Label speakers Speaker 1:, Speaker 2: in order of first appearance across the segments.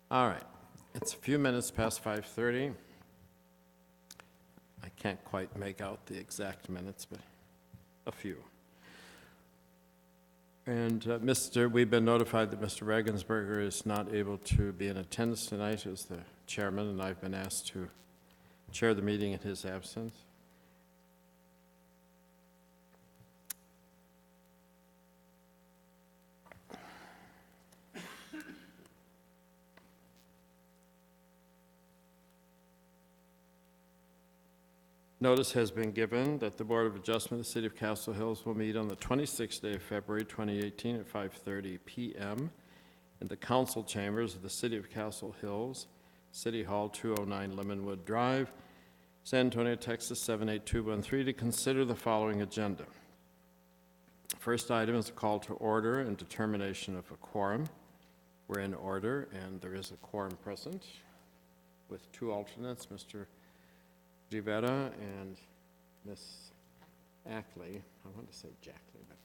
Speaker 1: All right, it's a few minutes past 5:30. I can't quite make out the exact minutes, but a few. And we've been notified that Mr. Regensberger is not able to be in attendance tonight as the chairman, and I've been asked to chair the meeting in his absence. Notice has been given that the Board of Adjustment of the City of Castle Hills will meet on the 26th day of February 2018 at 5:30 p.m. in the council chambers of the City of Castle Hills, City Hall, 209 Lemonwood Drive, San Antonio, Texas 78213, to consider the following agenda. First item is a call to order and determination of a quorum. We're in order, and there is a quorum present with two alternates, Mr. Rivera and Miss Ackley. I want to say Jackley, but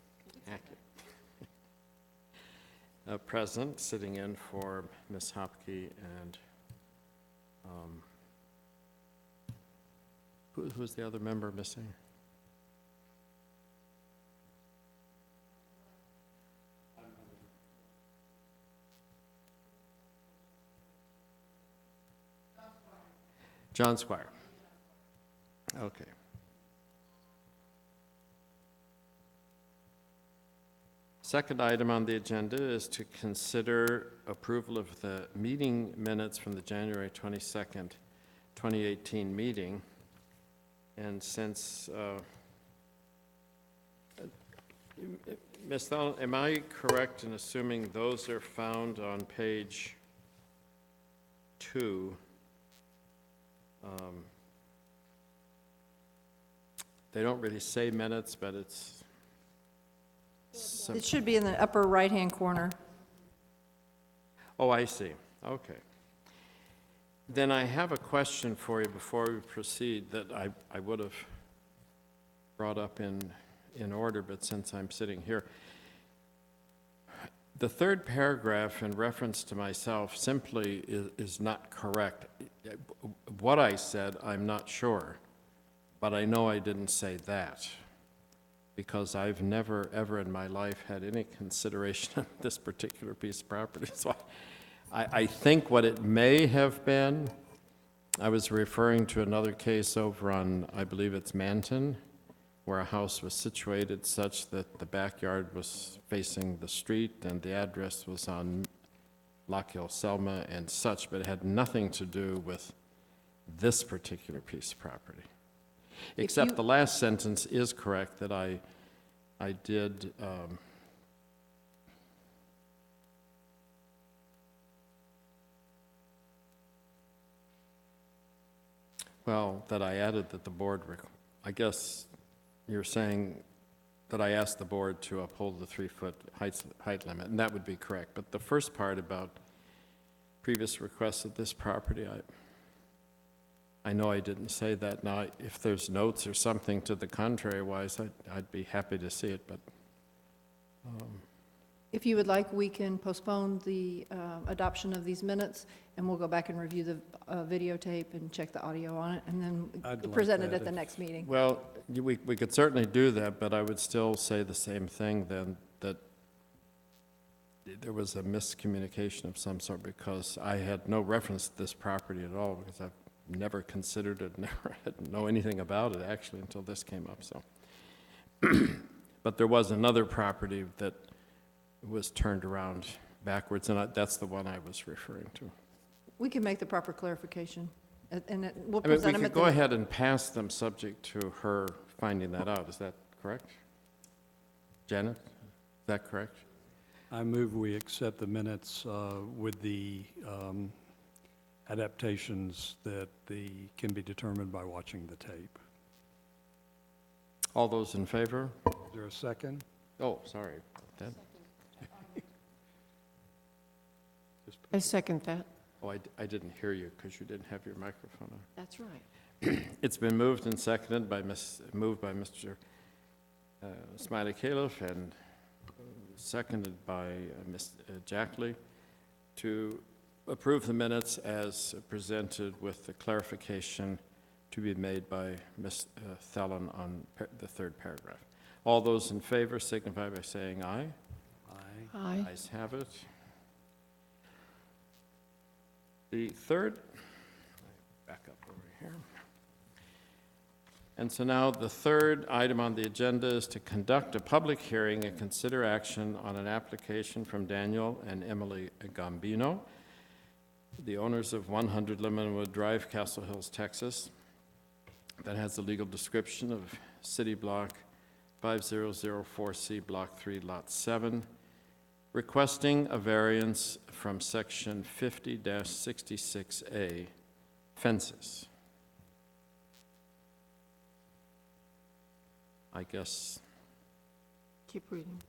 Speaker 1: Ackley. Present, sitting in for Miss Hopke and who's the other member missing? John Squire. Okay. Second item on the agenda is to consider approval of the meeting minutes from the January 22nd, 2018 meeting. And since, Ms. Thal, am I correct in assuming those are found on page 2? They don't really say minutes, but it's...
Speaker 2: It should be in the upper right-hand corner.
Speaker 1: Oh, I see. Okay. Then I have a question for you before we proceed that I would have brought up in order, but since I'm sitting here. The third paragraph in reference to myself simply is not correct. What I said, I'm not sure, but I know I didn't say that, because I've never, ever in my life had any consideration of this particular piece of property. So I think what it may have been, I was referring to another case over on, I believe it's Manton, where a house was situated such that the backyard was facing the street and the address was on Lock Hill, Selma and such, but it had nothing to do with this particular piece of property. Except the last sentence is correct, that I did well, that I added that the board, I guess you're saying that I asked the board to uphold the 3-foot height limit, and that would be correct. But the first part about previous requests of this property, I know I didn't say that. Now, if there's notes or something to the contrary wise, I'd be happy to see it, but...
Speaker 2: If you would like, we can postpone the adoption of these minutes, and we'll go back and review the videotape and check the audio on it, and then present it at the next meeting.
Speaker 1: Well, we could certainly do that, but I would still say the same thing then, that there was a miscommunication of some sort, because I had no reference to this property at all, because I've never considered it, never had know anything about it actually until this came up. So, but there was another property that was turned around backwards, and that's the one I was referring to.
Speaker 2: We can make the proper clarification, and we'll
Speaker 1: I mean,
Speaker 2: present
Speaker 1: we
Speaker 2: them
Speaker 1: could
Speaker 2: at
Speaker 1: go ahead and pass them subject to her finding that out. Is that correct? Janet, is that correct?
Speaker 3: I move we accept the minutes with the adaptations that can be determined by watching the tape.
Speaker 1: All those in favor?
Speaker 3: Is there a second?
Speaker 1: Oh, sorry. That-
Speaker 4: I second that.
Speaker 1: Oh, I didn't hear you because you didn't have your microphone on.
Speaker 4: That's right.
Speaker 1: It's been moved and seconded by Mr. Smiley Califf and seconded by Ms. Jackley to approve the minutes as presented with the clarification to be made by Ms. Thelen on the third paragraph. All those in favor signify by saying aye.
Speaker 3: Aye.
Speaker 4: Aye.
Speaker 1: Ayes have it. The third, back up over here. And so now the third item on the agenda is to conduct a public hearing and consider action on an application from Daniel and Emily Gambino, the owners of 100 Lemonwood Drive, Castle Hills, Texas, that has the legal description of City Block 5004C, Block 3, Lot 7, requesting a variance from Section 50-66A, fences. I guess
Speaker 4: Keep reading.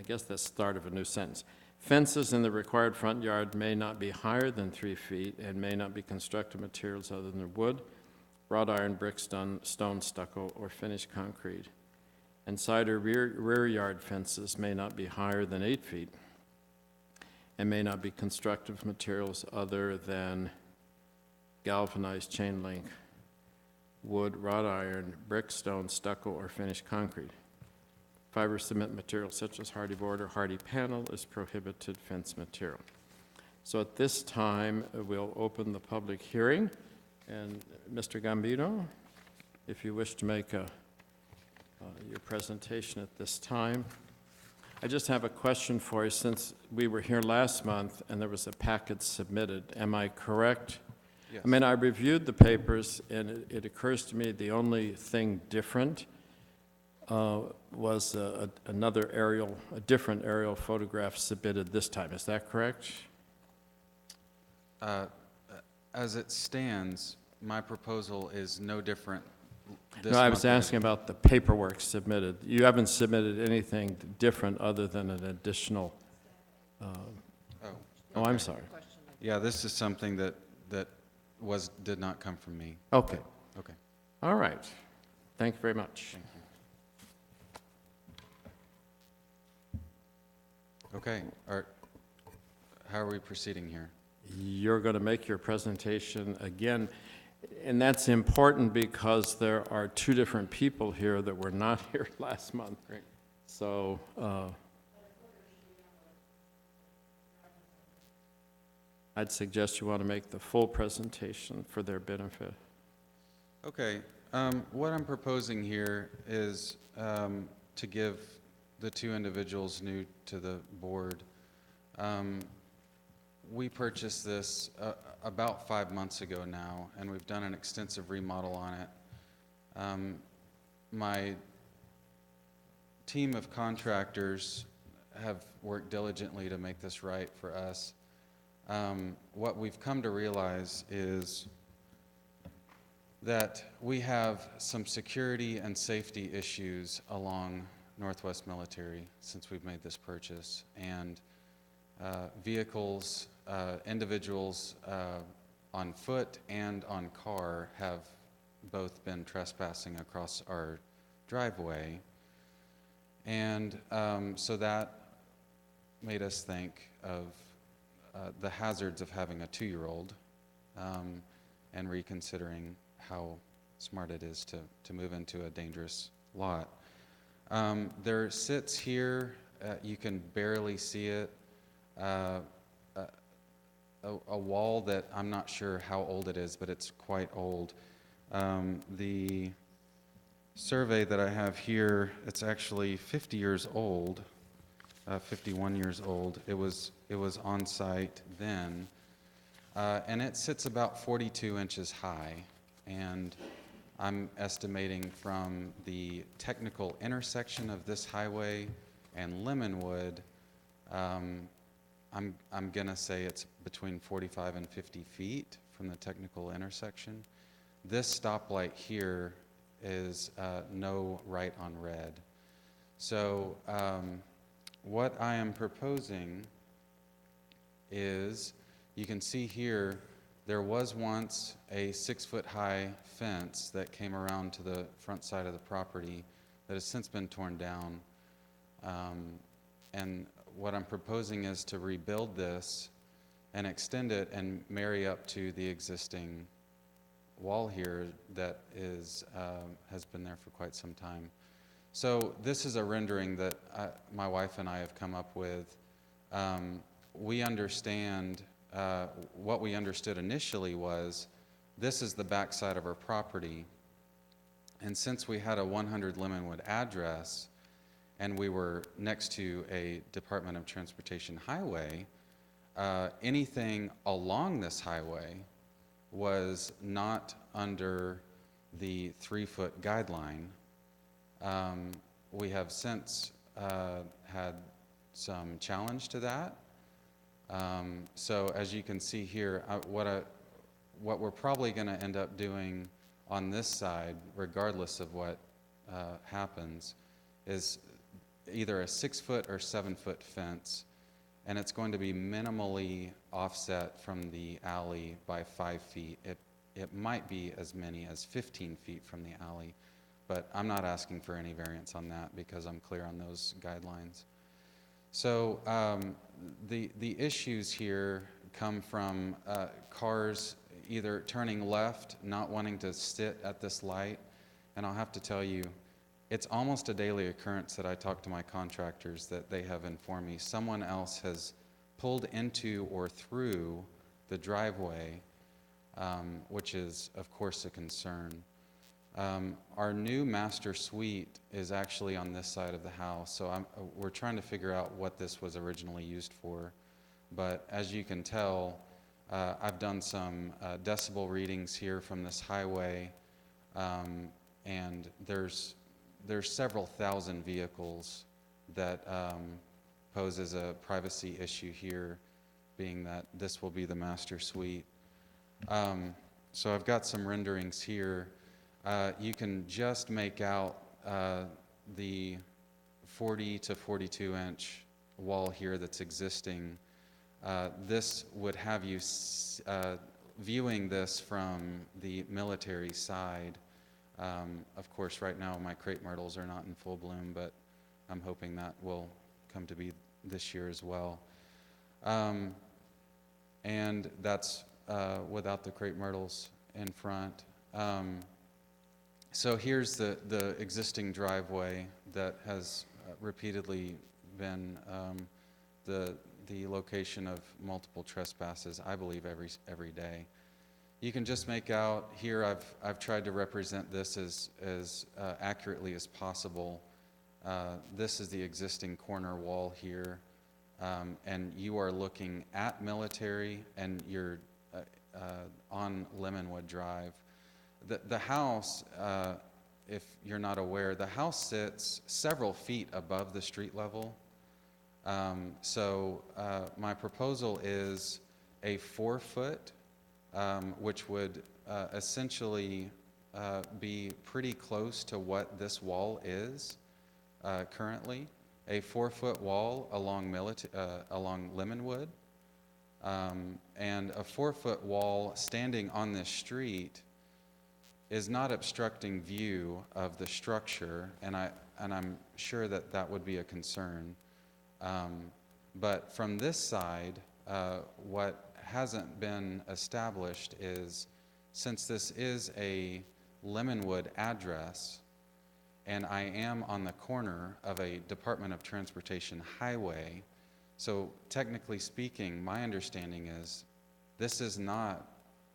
Speaker 1: that's the start of a new sentence. Fences in the required front yard may not be higher than 3 feet and may not be constructed materials other than wood, wrought iron, brick, stone, stucco, or finished concrete. And side or rear yard fences may not be higher than 8 feet and may not be constructed of materials other than galvanized chain link, wood, wrought iron, brick, stone, stucco, or finished concrete. Fiber cement material such as hardy board or hardy panel is prohibited fence material. So at this time, we'll open the public hearing. And Mr. Gambino, if you wish to make your presentation at this time. I just have a question for you. Since we were here last month and there was a packet submitted, am I correct?
Speaker 5: Yes.
Speaker 1: I mean, I reviewed the papers, and it occurs to me the only thing different was a different aerial photograph submitted this time. Is that correct?
Speaker 5: As it stands, my proposal is no different this
Speaker 1: No, I
Speaker 5: month
Speaker 1: was
Speaker 5: than it-
Speaker 1: asking about the paperwork submitted. You haven't submitted anything different other than an additional,
Speaker 5: Oh,
Speaker 1: oh, I'm sorry.
Speaker 5: yeah, this is something that did not come from me.
Speaker 1: Okay,
Speaker 5: Okay,
Speaker 1: all right. Thank you very much.
Speaker 5: thank you. Okay, how are we proceeding here?
Speaker 1: You're going to make your presentation again, and that's important because there are two different people here that were not here last month.
Speaker 5: Great.
Speaker 1: So, I'd suggest you want to make the full presentation for their benefit.
Speaker 5: Okay, what I'm proposing here is to give the two individuals new to the board. We purchased this about 5 months ago now, and we've done an extensive remodel on it. My team of contractors have worked diligently to make this right for us. What we've come to realize is that we have some security and safety issues along Northwest Military since we've made this purchase, and vehicles, individuals on foot and on car have both been trespassing across our driveway, and so that made us think of the hazards of having a 2-year-old and reconsidering how smart it is to move into a dangerous lot. There sits here, you can barely see it, a wall that I'm not sure how old it is, but it's quite old. The survey that I have here, it's actually 50 years old, 51 years old. It was on site then, and it sits about 42 inches high, and I'm estimating from the technical intersection of this highway and Lemonwood, I'm gonna say it's between 45 and 50 feet from the technical intersection. This stoplight here is no right on red. So what I am proposing is, you can see here, there was once a 6-foot-high fence that came around to the front side of the property that has since been torn down. And what I'm proposing is to rebuild this and extend it and marry up to the existing wall here that is, has been there for quite some time. So this is a rendering that my wife and I have come up with. We understand, what we understood initially was this is the backside of our property. And since we had a 100 Lemonwood address and we were next to a Department of Transportation highway, anything along this highway was not under the 3-foot guideline. We have since had some challenge to that. So as you can see here, what we're probably going to end up doing on this side, regardless of what happens, is either a 6-foot or 7-foot fence, and it's going to be minimally offset from the alley by 5 feet. It might be as many as 15 feet from the alley, but I'm not asking for any variance on that because I'm clear on those guidelines. So the issues here come from cars either turning left, not wanting to sit at this light, and I'll have to tell you, it's almost a daily occurrence that I talk to my contractors that they have informed me someone else has pulled into or through the driveway, which is, of course, a concern. Our new master suite is actually on this side of the house, so we're trying to figure out what this was originally used for. But as you can tell, I've done some decibel readings here from this highway, and there's several thousand vehicles that poses a privacy issue here, being that this will be the master suite. So I've got some renderings here. You can just make out the 40 to 42 inch wall here that's existing. This would have you viewing this from the military side. Of course, right now my crepe myrtles are not in full bloom, but I'm hoping that will come to be this year as well. And that's without the crepe myrtles in front. So here's the existing driveway that has repeatedly been the location of multiple trespasses, I believe, every day. You can just make out here, I've tried to represent this as accurately as possible. This is the existing corner wall here, and you are looking at Military, and you're on Lemonwood Drive. The house, if you're not aware, the house sits several feet above the street level. So my proposal is a 4-foot, which would essentially be pretty close to what this wall is currently, a 4-foot wall along Lemonwood, and a 4-foot wall standing on this street is not obstructing view of the structure, and I'm sure that would be a concern. But from this side, what hasn't been established is, since this is a Lemonwood address, and I am on the corner of a Department of Transportation highway, so technically speaking, my understanding is this is not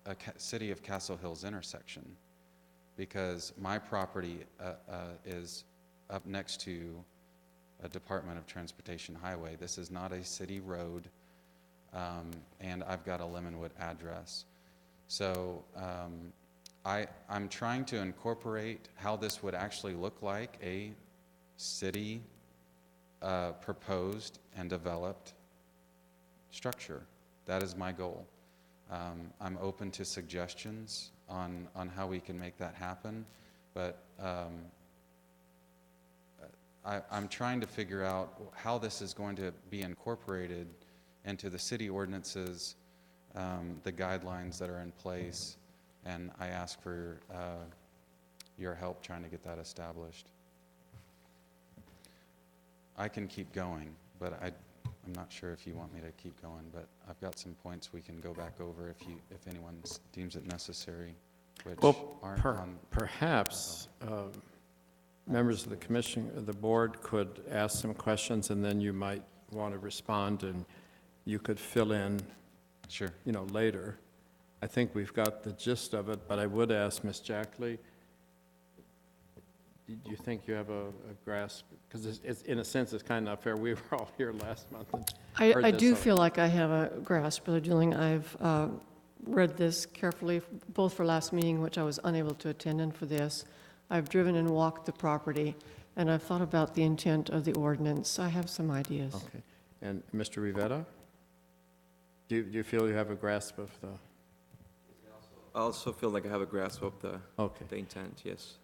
Speaker 5: a City of Castle Hills intersection, because my property is up next to a Department of Transportation highway. This is not a city road, and I've got a Lemonwood address. So I'm trying to incorporate how this would actually look like a city proposed and developed structure. That is my goal. I'm open to suggestions on how we can make that happen, but I'm trying to figure out how this is going to be incorporated into the city ordinances, the guidelines that are in place, and I ask for your help trying to get that established. I can keep going, but I'm not sure if you want me to keep going, but I've got some points we can go back over if anyone deems it necessary, which
Speaker 1: Well,
Speaker 5: aren't on.
Speaker 1: perhaps members of the commission, the board could ask some questions, and then you might want to respond, and you could fill in,
Speaker 5: Sure.
Speaker 1: later. I think we've got the gist of it, but I would ask Ms. Jackley, do you think you have a grasp? Because it's, in a sense, it's kind of not fair. We were all here last month and heard
Speaker 4: I
Speaker 1: this
Speaker 4: do
Speaker 1: all.
Speaker 4: feel like I have a grasp, Brother Dooling. I've read this carefully, both for last meeting, which I was unable to attend, and for this. I've driven and walked the property, and I've thought about the intent of the ordinance. I have some ideas.
Speaker 1: Okay. And Mr. Rivera? Do you feel you have a grasp of the,
Speaker 6: I also feel like I have a grasp of the
Speaker 1: okay.
Speaker 6: intent, yes.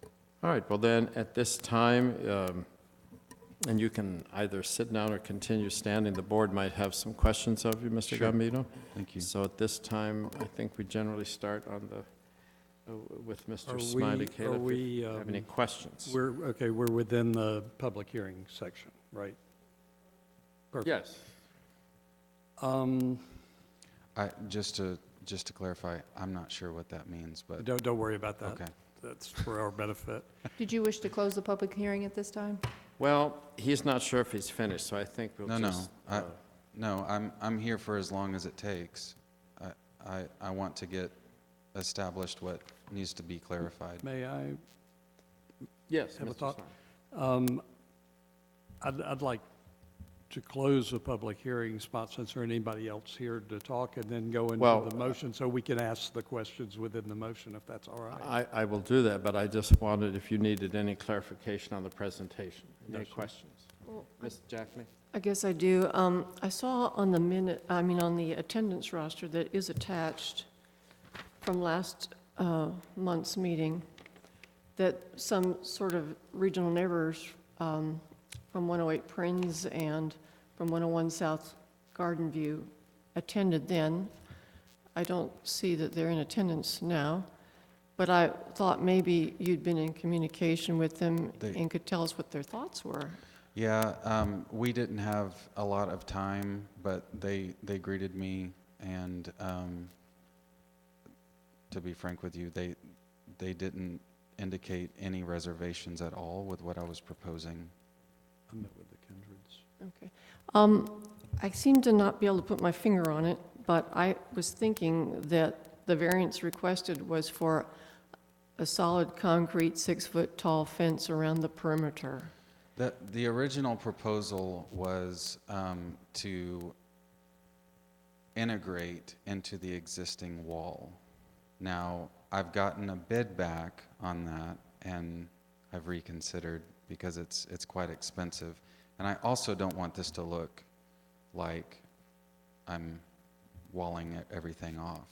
Speaker 1: All right, well then, at this time, and you can either sit down or continue standing, the board might have some questions of you, Mr.
Speaker 5: Sure.
Speaker 1: Gambino.
Speaker 5: Thank you.
Speaker 1: So at this time, I think we generally start on the, with
Speaker 3: Are
Speaker 1: Mr.
Speaker 3: we-
Speaker 1: Smiley.
Speaker 3: are
Speaker 1: Caleb, if you
Speaker 3: we,
Speaker 1: have any questions?
Speaker 3: We're within the public hearing section, right? Perfect.
Speaker 1: Yes.
Speaker 5: Just to clarify, I'm not sure what that means, but,
Speaker 3: Don't worry about that.
Speaker 5: okay.
Speaker 3: That's for our benefit.
Speaker 2: Did you wish to close the public hearing at this time?
Speaker 1: Well, he's not sure if he's finished, so I think we'll
Speaker 5: No,
Speaker 1: just.
Speaker 5: No, I'm here for as long as it takes. I want to get established what needs to be clarified.
Speaker 3: May I
Speaker 1: Yes,
Speaker 3: have a
Speaker 1: Mr.
Speaker 3: thought?
Speaker 1: Smiley.
Speaker 3: I'd like to close the public hearing spot since there ain't anybody else here to talk, and then go
Speaker 1: Well,
Speaker 3: into the motion so we can ask the questions within the motion, if that's all right.
Speaker 1: I will do that, but I just wanted, if you needed any clarification on the presentation.
Speaker 3: No,
Speaker 1: Any
Speaker 3: sir.
Speaker 1: questions? Ms. Jackley?
Speaker 4: I guess I do. I saw on on the attendance roster that is attached from last month's meeting, that some sort of regional neighbors from 108 Prince and from 101 South Garden View attended then. I don't see that they're in attendance now, but I thought maybe you'd been in communication with them and could tell us what their thoughts were.
Speaker 5: Yeah, we didn't have a lot of time, but they greeted me, and to be frank with you, they didn't indicate any reservations at all with what I was proposing.
Speaker 3: I met with the Kindreds.
Speaker 4: Okay. I seem to not be able to put my finger on it, but I was thinking that the variance requested was for a solid concrete 6-foot-tall fence around the perimeter.
Speaker 5: The original proposal was to integrate into the existing wall. Now, I've gotten a bid back on that, and I've reconsidered because it's quite expensive. And I also don't want this to look like I'm walling everything off.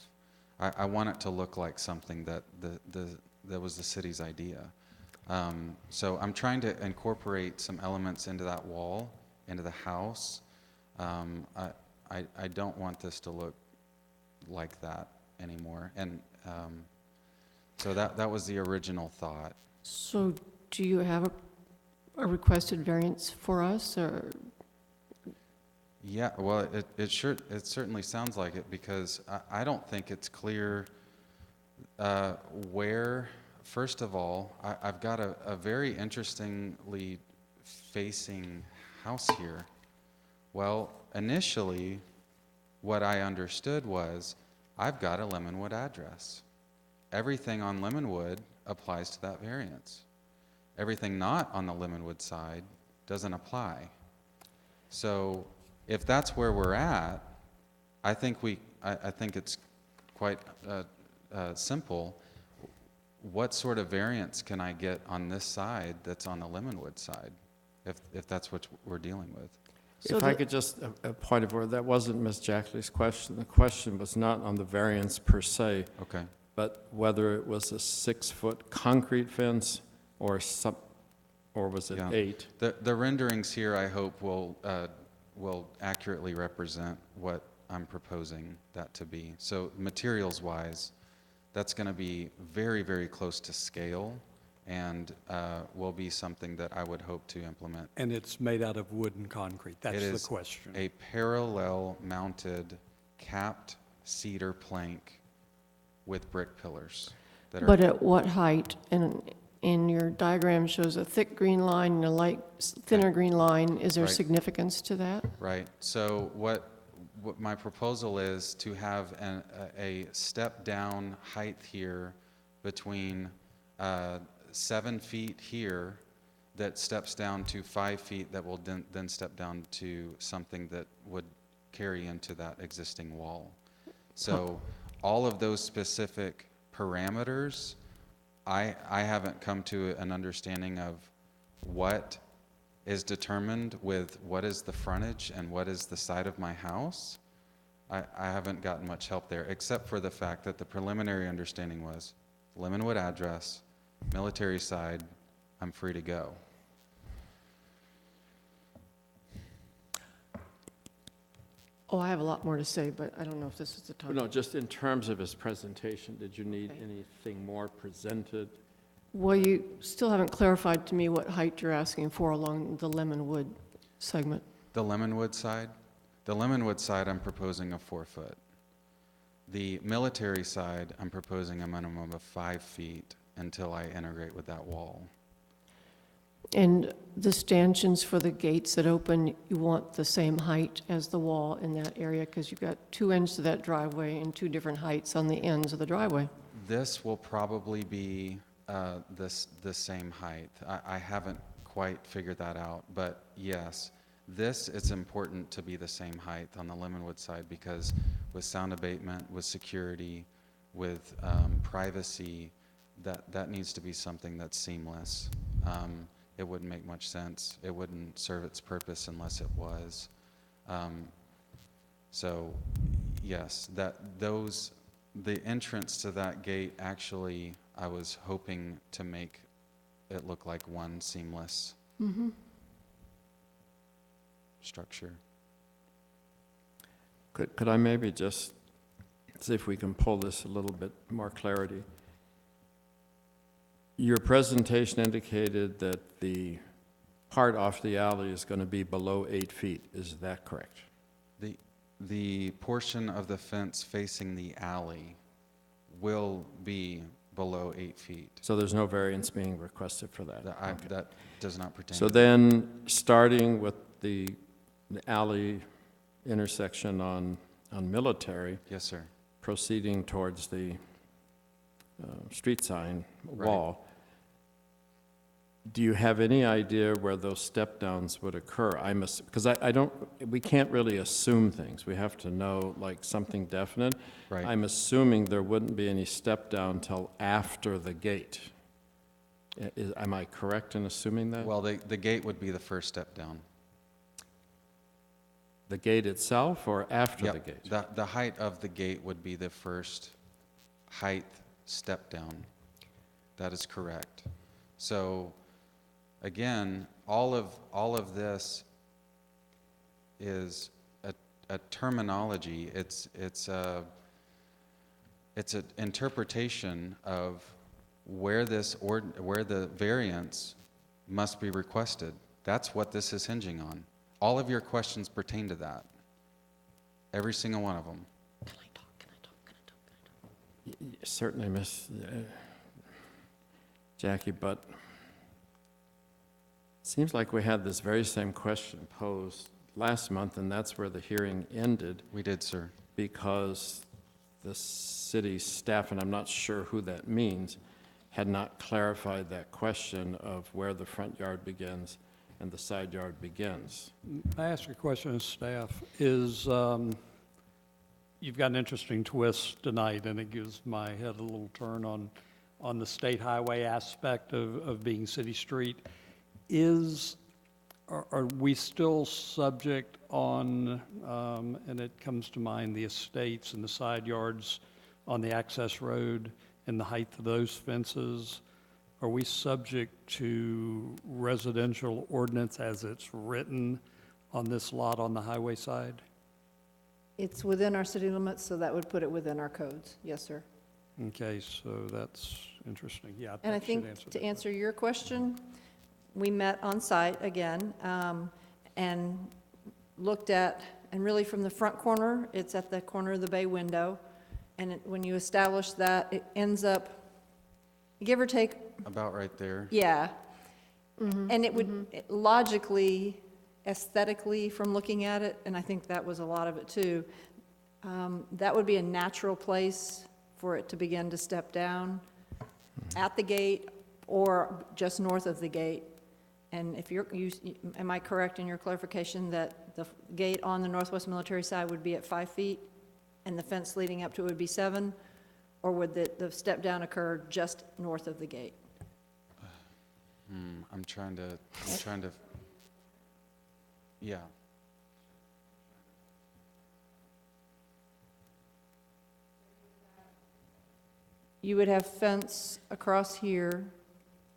Speaker 5: I want it to look like something that that was the city's idea. So I'm trying to incorporate some elements into that wall, into the house. I don't want this to look like that anymore. And so that was the original thought.
Speaker 4: So do you have a requested variance for us, or?
Speaker 5: Yeah, well, it certainly sounds like it, because I don't think it's clear where. First of all, I've got a very interestingly facing house here. Well, initially, what I understood was I've got a Lemonwood address. Everything on Lemonwood applies to that variance. Everything not on the Lemonwood side doesn't apply. So if that's where we're at, I think it's quite simple. What sort of variance can I get on this side that's on the Lemonwood side, if that's what we're dealing with?
Speaker 4: So
Speaker 1: If I could just, a point of order, that wasn't Ms. Jackley's question. The question was not on the variance per se,
Speaker 5: Okay.
Speaker 1: but whether it was a 6-foot concrete fence or was it
Speaker 5: Yeah.
Speaker 1: 8?
Speaker 5: The renderings here, I hope, will accurately represent what I'm proposing that to be. So materials-wise, that's going to be very, very close to scale, and will be something that I would hope to implement.
Speaker 3: And it's made out of wood and concrete? That's
Speaker 5: It
Speaker 3: the
Speaker 5: is
Speaker 3: question.
Speaker 5: a parallel mounted capped cedar plank with brick pillars that
Speaker 4: But
Speaker 5: are,
Speaker 4: at what height? And your diagram shows a thick green line and a light, thinner green line. Is there
Speaker 5: Right.
Speaker 4: significance to that?
Speaker 5: right. So what my proposal is to have a step down height here between 7 feet here that steps down to 5 feet that will then step down to something that would carry into that existing wall. So all of those specific parameters, I haven't come to an understanding of what is determined with what is the frontage and what is the side of my house. I haven't gotten much help there, except for the fact that the preliminary understanding was Lemonwood address, military side, I'm free to go.
Speaker 4: Oh, I have a lot more to say, but I don't know if this is the time.
Speaker 1: No, just in terms of his presentation, did you need
Speaker 4: Okay.
Speaker 1: anything more presented?
Speaker 4: Well, you still haven't clarified to me what height you're asking for along the Lemonwood segment.
Speaker 5: The Lemonwood side? The Lemonwood side, I'm proposing a 4 foot. The military side, I'm proposing a minimum of 5 feet until I integrate with that wall.
Speaker 4: And the stanchions for the gates that open, you want the same height as the wall in that area because you've got 2 ends to that driveway and 2 different heights on the ends of the driveway.
Speaker 5: This will probably be the same height. I haven't quite figured that out, but yes, it's important to be the same height on the Lemonwood side because with sound abatement, with security, with privacy, that needs to be something that's seamless. It wouldn't make much sense. It wouldn't serve its purpose unless it was. So yes, the entrance to that gate, actually, I was hoping to make it look like one seamless structure.
Speaker 1: Could I maybe just see if we can pull this a little bit more clarity? Your presentation indicated that the part off the alley is going to be below 8 feet. Is that correct?
Speaker 5: The portion of the fence facing the alley will be below 8 feet.
Speaker 1: So there's no variance being requested for that?
Speaker 5: That does not pertain.
Speaker 1: So
Speaker 5: to
Speaker 1: then, starting with the alley intersection on Military,
Speaker 5: Yes, sir. proceeding
Speaker 1: towards the street sign
Speaker 5: Right.
Speaker 1: wall, do you have any idea where those step-downs would occur? Because we can't really assume things. We have to know, like, something definite.
Speaker 5: Right.
Speaker 1: I'm assuming there wouldn't be any step-down till after the gate. Am I correct in assuming that?
Speaker 5: Well, the gate would be the first step down.
Speaker 1: The gate itself or after the
Speaker 5: Yep.
Speaker 1: gate?
Speaker 5: The height of the gate would be the first height step down. That is correct. So, again, all of this is a terminology. It's an interpretation of where the variance must be requested. That's what this is hinging on. All of your questions pertain to that. Every single one of them.
Speaker 1: Certainly, Miss Jackie, but it seems like we had this very same question posed last month, and that's where the hearing ended,
Speaker 5: We did, sir.
Speaker 1: because the city staff, and I'm not sure who that means, had not clarified that question of where the front yard begins and the side yard begins.
Speaker 3: I ask a question of staff. You've got an interesting twist tonight, and it gives my head a little turn on the state highway aspect of being city street. Are we still subject on, and it comes to mind, the estates and the side yards on the access road and the height of those fences? Are we subject to residential ordinance as it's written on this lot on the highway side?
Speaker 2: It's within our city limits, so that would put it within our codes. Yes, sir.
Speaker 3: Okay, so that's interesting, yeah.
Speaker 2: And I
Speaker 3: that should
Speaker 2: think
Speaker 3: answer
Speaker 2: to
Speaker 3: that
Speaker 2: answer your question, we met on site again, and looked at, and really from the front corner, it's at the corner of the bay window. And when you establish that, it ends up, give or take,
Speaker 5: About right there.
Speaker 2: yeah. And it would logically, aesthetically, from looking at it, and I think that was a lot of it too, that would be a natural place for it to begin to step down at the gate or just north of the gate. And if am I correct in your clarification that the gate on the northwest military side would be at 5 feet and the fence leading up to it would be 7? Or would the step down occur just north of the gate?
Speaker 5: I'm trying to, yeah.
Speaker 2: You would have fence across here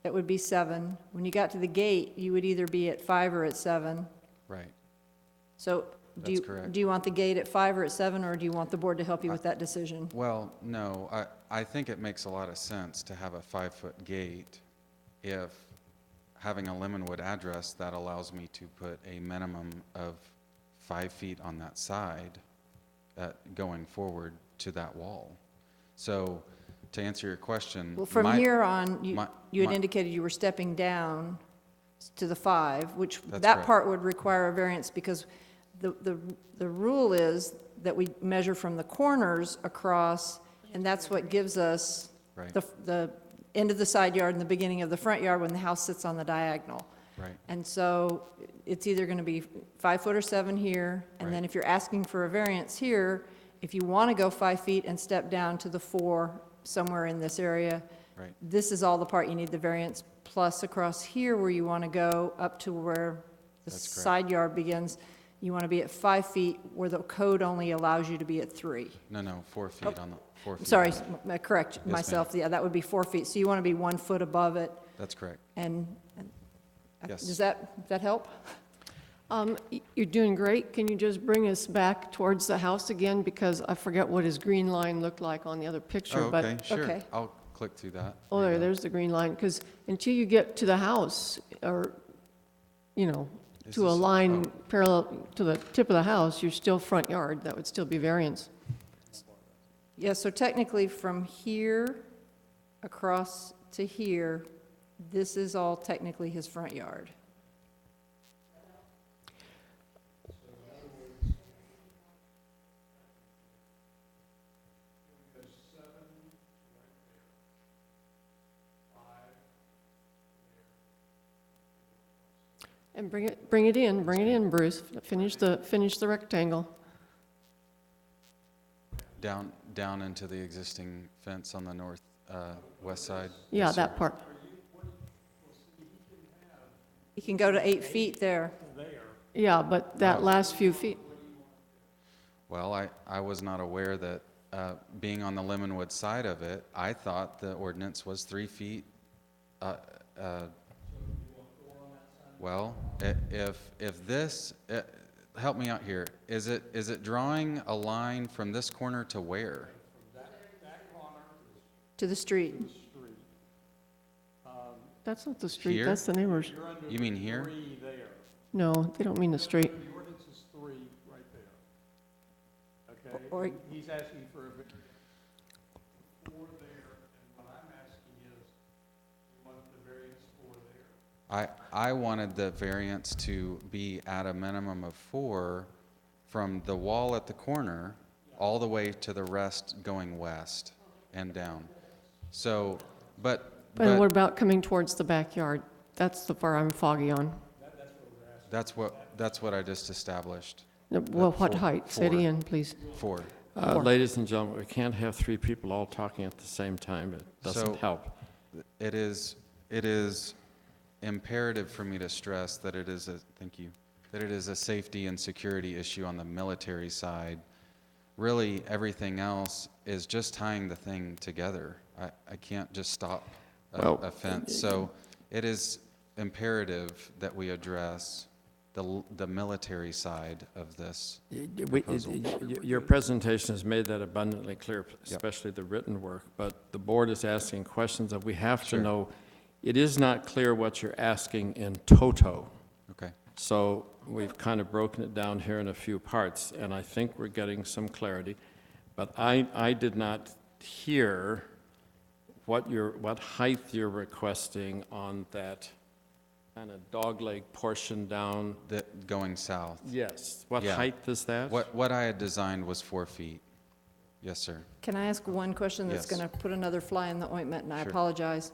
Speaker 2: that would be 7. When you got to the gate, you would either be at 5 or at 7.
Speaker 5: Right.
Speaker 2: So
Speaker 5: That's correct.
Speaker 2: do you want the gate at 5 or at 7, or do you want the board to help you with that decision?
Speaker 5: Well, no, I think it makes a lot of sense to have a 5-foot gate if having a Lemonwood address, that allows me to put a minimum of 5 feet on that side going forward to that wall. So to answer your question.
Speaker 2: Well, from here on, you had
Speaker 5: my-
Speaker 2: indicated you were stepping down to the 5, which
Speaker 5: That's
Speaker 2: that
Speaker 5: correct.
Speaker 2: part would require a variance because the rule is that we measure from the corners across, and that's what gives us
Speaker 5: Right.
Speaker 2: the end of the side yard and the beginning of the front yard when the house sits on the diagonal.
Speaker 5: Right.
Speaker 2: And so it's either going to be 5 foot or 7 here, and then
Speaker 5: Right.
Speaker 2: if you're asking for a variance here, if you want to go 5 feet and step down to the 4 somewhere in this area,
Speaker 5: Right.
Speaker 2: this is all the part you need the variance, plus across here where you want to go up to where the
Speaker 5: That's correct.
Speaker 2: side yard begins, you want to be at 5 feet where the code only allows you to be at 3.
Speaker 5: No, 4 feet on the, 4 feet.
Speaker 2: Sorry,
Speaker 5: Yes,
Speaker 2: correct
Speaker 5: ma'am.
Speaker 2: myself, yeah, that would be 4 feet, so you want to be 1 foot above it,
Speaker 5: That's correct.
Speaker 2: and
Speaker 5: Yes.
Speaker 2: does that help?
Speaker 4: You're doing great. Can you just bring us back towards the house again? Because I forget what his green line looked like on the other picture,
Speaker 5: Oh,
Speaker 4: but.
Speaker 5: okay, sure.
Speaker 2: okay.
Speaker 5: I'll click through that.
Speaker 4: Oh,
Speaker 5: you go.
Speaker 4: there's the green line, because until you get to the house, or,
Speaker 5: Is
Speaker 4: to a
Speaker 5: this-
Speaker 4: line
Speaker 5: oh.
Speaker 4: parallel to the tip of the house, you're still front yard. That would still be variance.
Speaker 2: Yeah, so technically from here across to here, this is all technically his front yard.
Speaker 4: And bring it in, Bruce. Finish the rectangle.
Speaker 5: Down into the existing fence on the north, west side?
Speaker 4: Yeah,
Speaker 5: Yes, sir.
Speaker 4: that part.
Speaker 2: He can go to 8 feet there.
Speaker 4: Yeah, but that last few feet,
Speaker 5: Well, I was not aware that, being on the Lemonwood side of it, I thought the ordinance was 3 feet. Well, if this, help me out here, is it drawing a line from this corner to where?
Speaker 2: To the street.
Speaker 4: that's not the street,
Speaker 5: Here?
Speaker 4: that's the neighbors.
Speaker 5: You mean here?
Speaker 4: No, they don't mean the street.
Speaker 3: The ordinance is 3 right there. Okay?
Speaker 2: Or-
Speaker 3: He's asking for a variance 4 there, and what I'm asking is, you want the variance 4 there?
Speaker 5: I wanted the variance to be at a minimum of 4 from the wall at the corner all the way to the rest going west and down. So, but
Speaker 4: And what about coming towards the backyard? That's the part I'm foggy on.
Speaker 5: that's what I just established.
Speaker 4: Well, what
Speaker 5: 4
Speaker 4: height? Say it
Speaker 5: 4.
Speaker 4: again, please.
Speaker 5: 4.
Speaker 1: Ladies and gentlemen, we can't have 3 people all talking at the same time. It doesn't
Speaker 5: So-
Speaker 1: help.
Speaker 5: It is imperative for me to stress that it is a safety and security issue on the military side. Really, everything else is just tying the thing together. I can't just stop
Speaker 1: Well-
Speaker 5: a fence. So it is imperative that we address the military side of this.
Speaker 1: Your presentation has made that abundantly clear, especially the written work, but the board is asking questions that we have to
Speaker 5: Sure.
Speaker 1: know. It is not clear what you're asking in toto.
Speaker 5: Okay,
Speaker 1: So we've kind of broken it down here in a few parts, and I think we're getting some clarity. But I did not hear what height you're requesting on that kind of dogleg portion down.
Speaker 5: going south.
Speaker 1: Yes. What
Speaker 5: Yeah.
Speaker 1: height is that?
Speaker 5: What I had designed was 4 feet. Yes, sir.
Speaker 2: Can I ask one question that's
Speaker 5: Yes.
Speaker 2: going to put another fly in the ointment, and I
Speaker 5: Sure.
Speaker 2: apologize?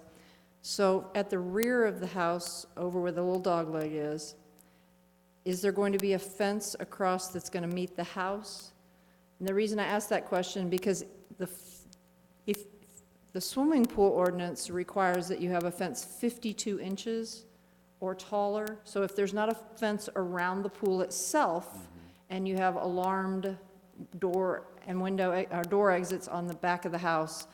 Speaker 2: So at the rear of the house, over where the little dog leg is there going to be a fence across that's going to meet the house? And the reason I ask that question, because if the swimming pool ordinance requires that you have a fence 52 inches or taller, so if there's not a fence around the pool itself, and you have alarmed door and window, or door exits on the back of the house,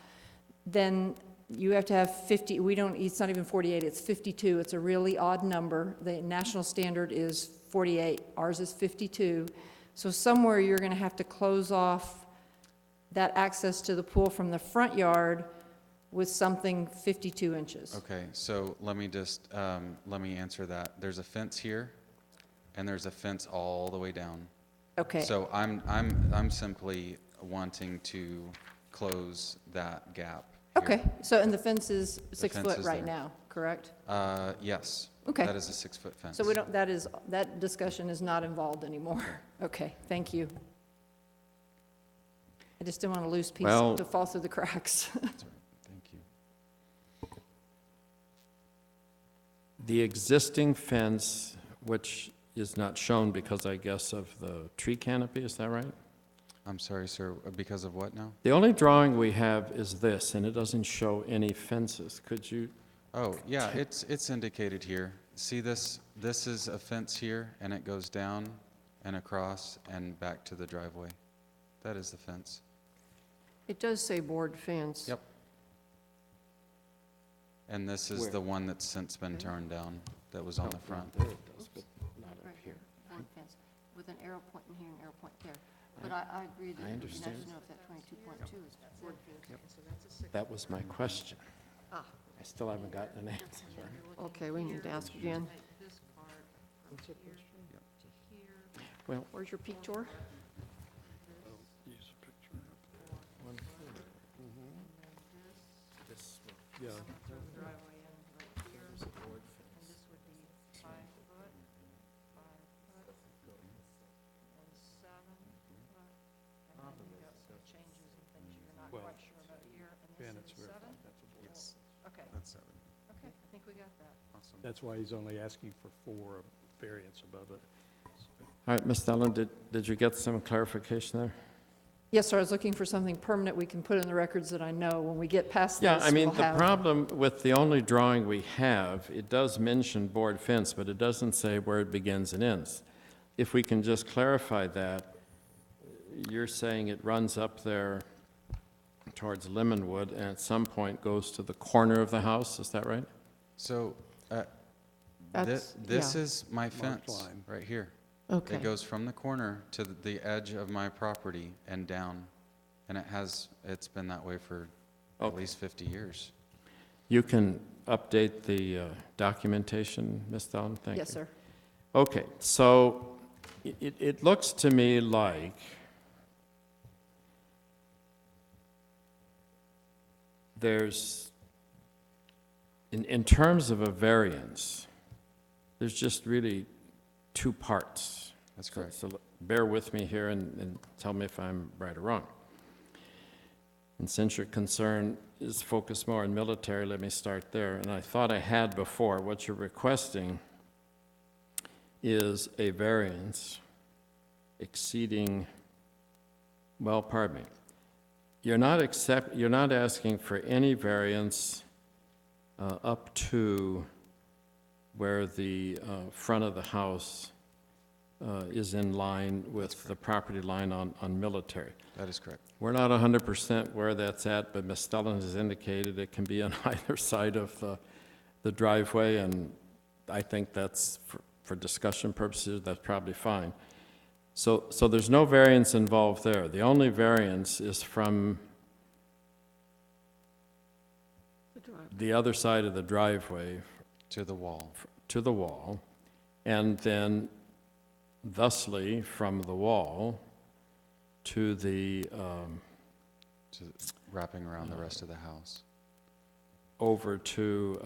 Speaker 2: then you have to have 50, it's not even 48, it's 52. It's a really odd number. The national standard is 48, ours is 52. So somewhere you're gonna have to close off that access to the pool from the front yard with something 52 inches.
Speaker 5: Okay, so let me just, let me answer that. There's a fence here, and there's a fence all the way down.
Speaker 2: Okay,
Speaker 5: So I'm simply wanting to close that gap here.
Speaker 2: okay, so, and the fence is 6
Speaker 5: fence
Speaker 2: foot
Speaker 5: is
Speaker 2: right
Speaker 5: there.
Speaker 2: now, correct?
Speaker 5: Yes.
Speaker 2: Okay.
Speaker 5: That is a 6-foot fence.
Speaker 2: So that discussion is not involved anymore. Okay, thank you. I just didn't want a loose piece
Speaker 1: Well-
Speaker 2: to fall through the cracks.
Speaker 5: That's all right. Thank you.
Speaker 1: The existing fence, which is not shown because, I guess, of the tree canopy, is that right?
Speaker 5: I'm sorry, sir, because of what now?
Speaker 1: The only drawing we have is this, and it doesn't show any fences. Could you,
Speaker 5: Oh, yeah, it's indicated here. See this? This is a fence here, and it goes down and across and back to the driveway. That is the fence.
Speaker 4: It does say board fence.
Speaker 5: Yep. And this is
Speaker 1: Where?
Speaker 5: the one that's since been torn down, that was on the front.
Speaker 1: There it does, but not up
Speaker 7: Right
Speaker 1: here.
Speaker 7: here, board fence, with an arrow pointing here and arrow pointing there. But I agree that
Speaker 1: I
Speaker 7: it would be nice
Speaker 1: understand.
Speaker 7: to know if that 22.2 is board fence.
Speaker 1: That was my question.
Speaker 4: Ah.
Speaker 1: I still haven't gotten an answer.
Speaker 4: Okay, we need to ask again.
Speaker 7: This part from here to here.
Speaker 1: Well,
Speaker 4: Where's your peak tour?
Speaker 3: Yeah.
Speaker 7: Driveway in right here, and this would be 5 foot, 5 foot, and 7 foot. And then you've got some changes and things you're not
Speaker 3: Well,
Speaker 7: quite sure about here, and
Speaker 3: Ben,
Speaker 7: this
Speaker 3: it's
Speaker 7: is
Speaker 3: very
Speaker 7: 7?
Speaker 5: Yes,
Speaker 7: Okay,
Speaker 5: that's 7.
Speaker 7: okay, I think we got that.
Speaker 5: Awesome.
Speaker 3: That's why he's only asking for 4 variants above it.
Speaker 1: all right, Ms. Ellen, did you get some clarification there?
Speaker 2: Yes, sir, I was looking for something permanent we can put in the records that I know when we get past this,
Speaker 1: Yeah, I mean,
Speaker 2: we'll
Speaker 1: the
Speaker 2: have.
Speaker 1: problem with the only drawing we have, it does mention board fence, but it doesn't say where it begins and ends. If we can just clarify that, you're saying it runs up there towards Lemonwood and at some point goes to the corner of the house, is that right?
Speaker 5: So,
Speaker 4: That's,
Speaker 5: this
Speaker 4: yeah.
Speaker 5: is my fence,
Speaker 3: line.
Speaker 5: right here.
Speaker 4: Okay.
Speaker 5: It goes from the corner to the edge of my property and down. And it's been that way for at
Speaker 1: Okay.
Speaker 5: least 50 years.
Speaker 1: You can update the documentation, Ms. Ellen, thank you.
Speaker 2: Yes, sir.
Speaker 1: Okay, so it looks to me like there's, in terms of a variance, there's just really 2 parts.
Speaker 5: That's correct.
Speaker 1: So bear with me here and tell me if I'm right or wrong. And since your concern is focused more on military, let me start there. And I thought I had before, what you're requesting is a variance exceeding, well, pardon me. You're not asking for any variance up to where the front of the house is in line with the property line on military.
Speaker 5: That is correct.
Speaker 1: We're not 100% where that's at, but Ms. Stellan has indicated it can be on either side of the driveway, and I think that's for discussion purposes, that's probably fine. So there's no variance involved there. The only variance is from
Speaker 4: The drive.
Speaker 1: the other side of the driveway
Speaker 5: To the wall.
Speaker 1: to the wall, and then thusly from the wall to the,
Speaker 5: To wrapping around the rest of the house.
Speaker 1: over to,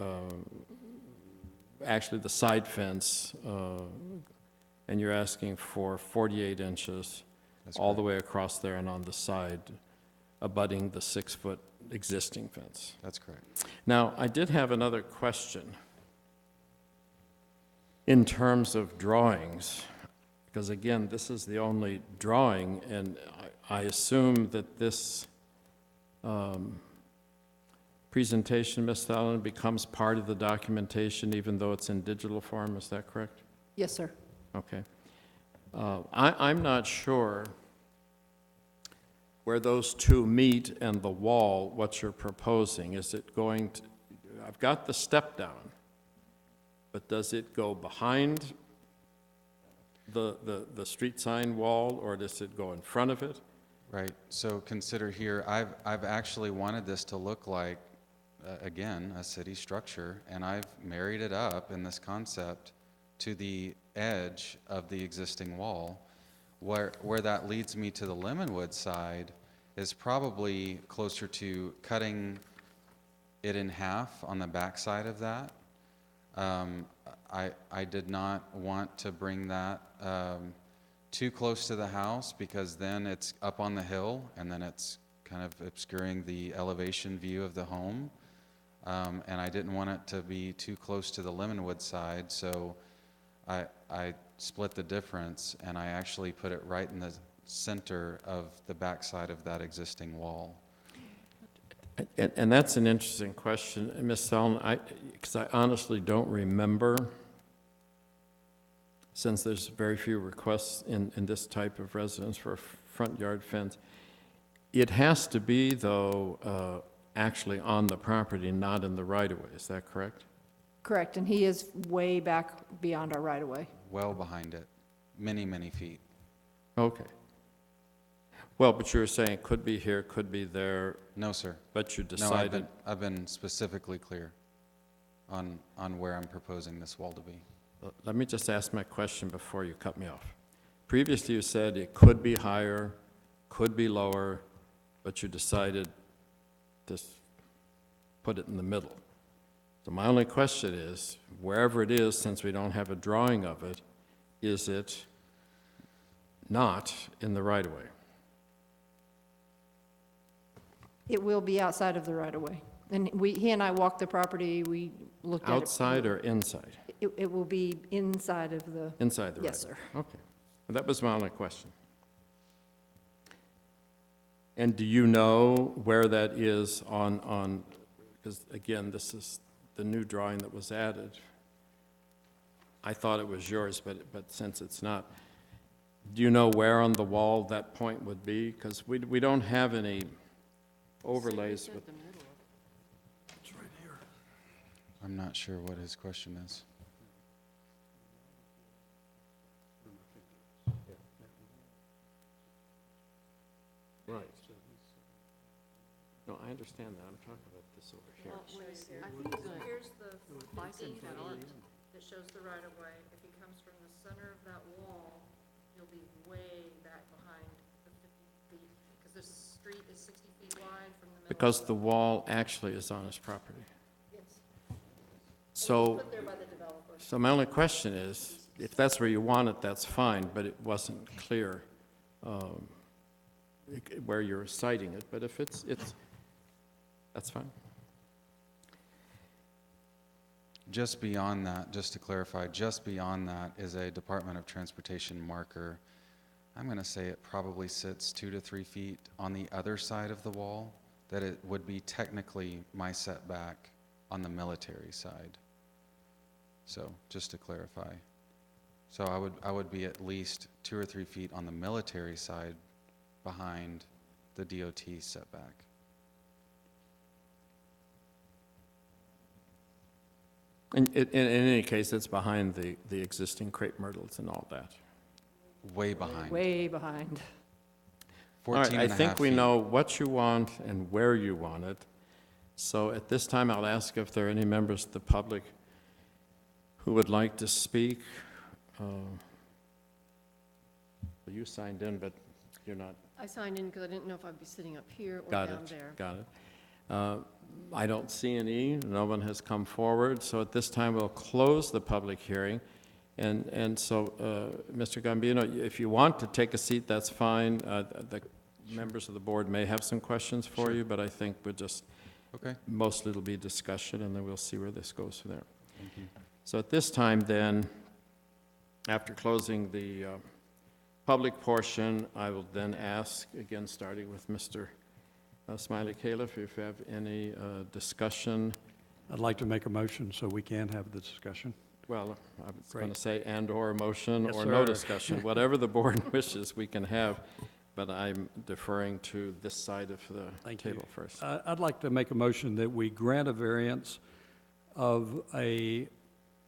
Speaker 1: actually the side fence, and you're asking for 48 inches
Speaker 5: That's
Speaker 1: all the
Speaker 5: correct.
Speaker 1: way across there and on the side, abutting the 6-foot existing fence.
Speaker 5: That's correct.
Speaker 1: Now, I did have another question in terms of drawings, because again, this is the only drawing, and I assume that this presentation, Ms. Allen, becomes part of the documentation even though it's in digital form, is that correct?
Speaker 2: Yes, sir.
Speaker 1: Okay. I'm not sure where those two meet and the wall, what you're proposing. Is it going to, I've got the step down, but does it go behind the street sign wall, or does it go in front of it?
Speaker 5: Right, so consider here, I've actually wanted this to look like, again, a city structure, and I've married it up in this concept to the edge of the existing wall. Where that leads me to the Lemonwood side is probably closer to cutting it in half on the back side of that. I did not want to bring that too close to the house, because then it's up on the hill and then it's kind of obscuring the elevation view of the home. And I didn't want it to be too close to the Lemonwood side, so I split the difference and I actually put it right in the center of the backside of that existing wall.
Speaker 1: And that's an interesting question, Ms. Allen, because I honestly don't remember, since there's very few requests in this type of residence for a front yard fence. It has to be, though, actually on the property, not in the right-of-way, is that correct?
Speaker 2: Correct, and he is way back beyond our right-of-way.
Speaker 5: Well behind it, many, many feet.
Speaker 1: Okay. Well, but you were saying it could be here, could be there,
Speaker 5: No, sir.
Speaker 1: but you
Speaker 5: No,
Speaker 1: decided.
Speaker 5: I've been specifically clear on where I'm proposing this wall to be.
Speaker 1: Let me just ask my question before you cut me off. Previously, you said it could be higher, could be lower, but you decided to put it in the middle. So my only question is, wherever it is, since we don't have a drawing of it, is it not in the right-of-way?
Speaker 2: It will be outside of the right-of-way. And he and I walked the property, we looked at it.
Speaker 1: Outside or inside?
Speaker 2: It will be inside of the,
Speaker 1: Inside the right-of-way?
Speaker 2: yes, sir.
Speaker 1: Okay. Well, that was my only question. And do you know where that is on, because again, this is the new drawing that was added. I thought it was yours, but since it's not, do you know where on the wall that point would be? Because we don't have any overlays with.
Speaker 5: I'm not sure what his question is.
Speaker 1: Right. No, I understand that. I'm talking about this over here.
Speaker 7: Here's the date that shows the right-of-way. If he comes from the center of that wall, he'll be way back behind the 50 feet, because the street is 60 feet wide from the middle.
Speaker 1: Because the wall actually is on his property.
Speaker 7: Yes.
Speaker 1: So,
Speaker 7: Put there by the developer.
Speaker 1: so my only question is, if that's where you want it, that's fine, but it wasn't clear where you're citing it. But if it's, that's fine.
Speaker 5: Just beyond that, just to clarify, just beyond that is a Department of Transportation marker. I'm going to say it probably sits 2 to 3 feet on the other side of the wall, that it would be technically my setback on the military side. So just to clarify. So I would be at least 2 or 3 feet on the military side behind the DOT setback. .
Speaker 1: In any case, it's behind the existing crepe myrtles and all that.
Speaker 5: Way behind.
Speaker 2: Way behind.
Speaker 1: All right,
Speaker 5: 14
Speaker 1: I
Speaker 5: and a
Speaker 1: think
Speaker 5: half
Speaker 1: we
Speaker 5: feet.
Speaker 1: know what you want and where you want it. So at this time, I'll ask if there are any members of the public who would like to speak. Well, you signed in, but you're not.
Speaker 4: I signed in because I didn't know if I'd be sitting up here or
Speaker 1: Got
Speaker 4: down
Speaker 1: it,
Speaker 4: there.
Speaker 1: got it. I don't see any, no one has come forward, so at this time, we'll close the public hearing. And so, Mr. Gambino, if you want to take a seat, that's fine. The members of the board may have some questions for you, but I think we'll just,
Speaker 5: Okay,
Speaker 1: mostly it'll be discussion, and then we'll see where this goes from there.
Speaker 5: thank you.
Speaker 1: So at this time, then, after closing the public portion, I will then ask, again, starting with Mr. Smiley Califf, if you have any discussion.
Speaker 3: I'd like to make a motion so we can have the discussion.
Speaker 1: Well, I was going
Speaker 3: Great.
Speaker 1: to say and/or a motion
Speaker 3: Yes,
Speaker 1: or no
Speaker 3: sir.
Speaker 1: discussion, whatever the board wishes, we can have, but I'm deferring to this side of the
Speaker 3: Thank you.
Speaker 1: table first.
Speaker 3: I'd like to make a motion that we grant a variance of a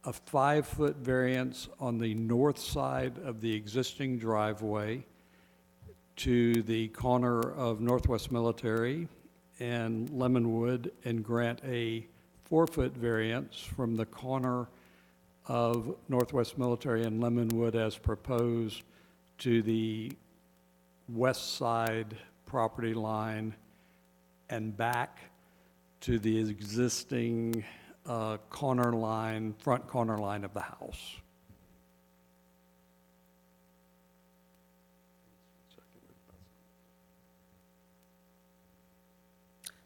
Speaker 3: 5-foot variance on the north side of the existing driveway to the corner of Northwest Military and Lemonwood, and grant a 4-foot variance from the corner of Northwest Military and Lemonwood as proposed to the west side property line and back to the existing corner line, front corner line of the house.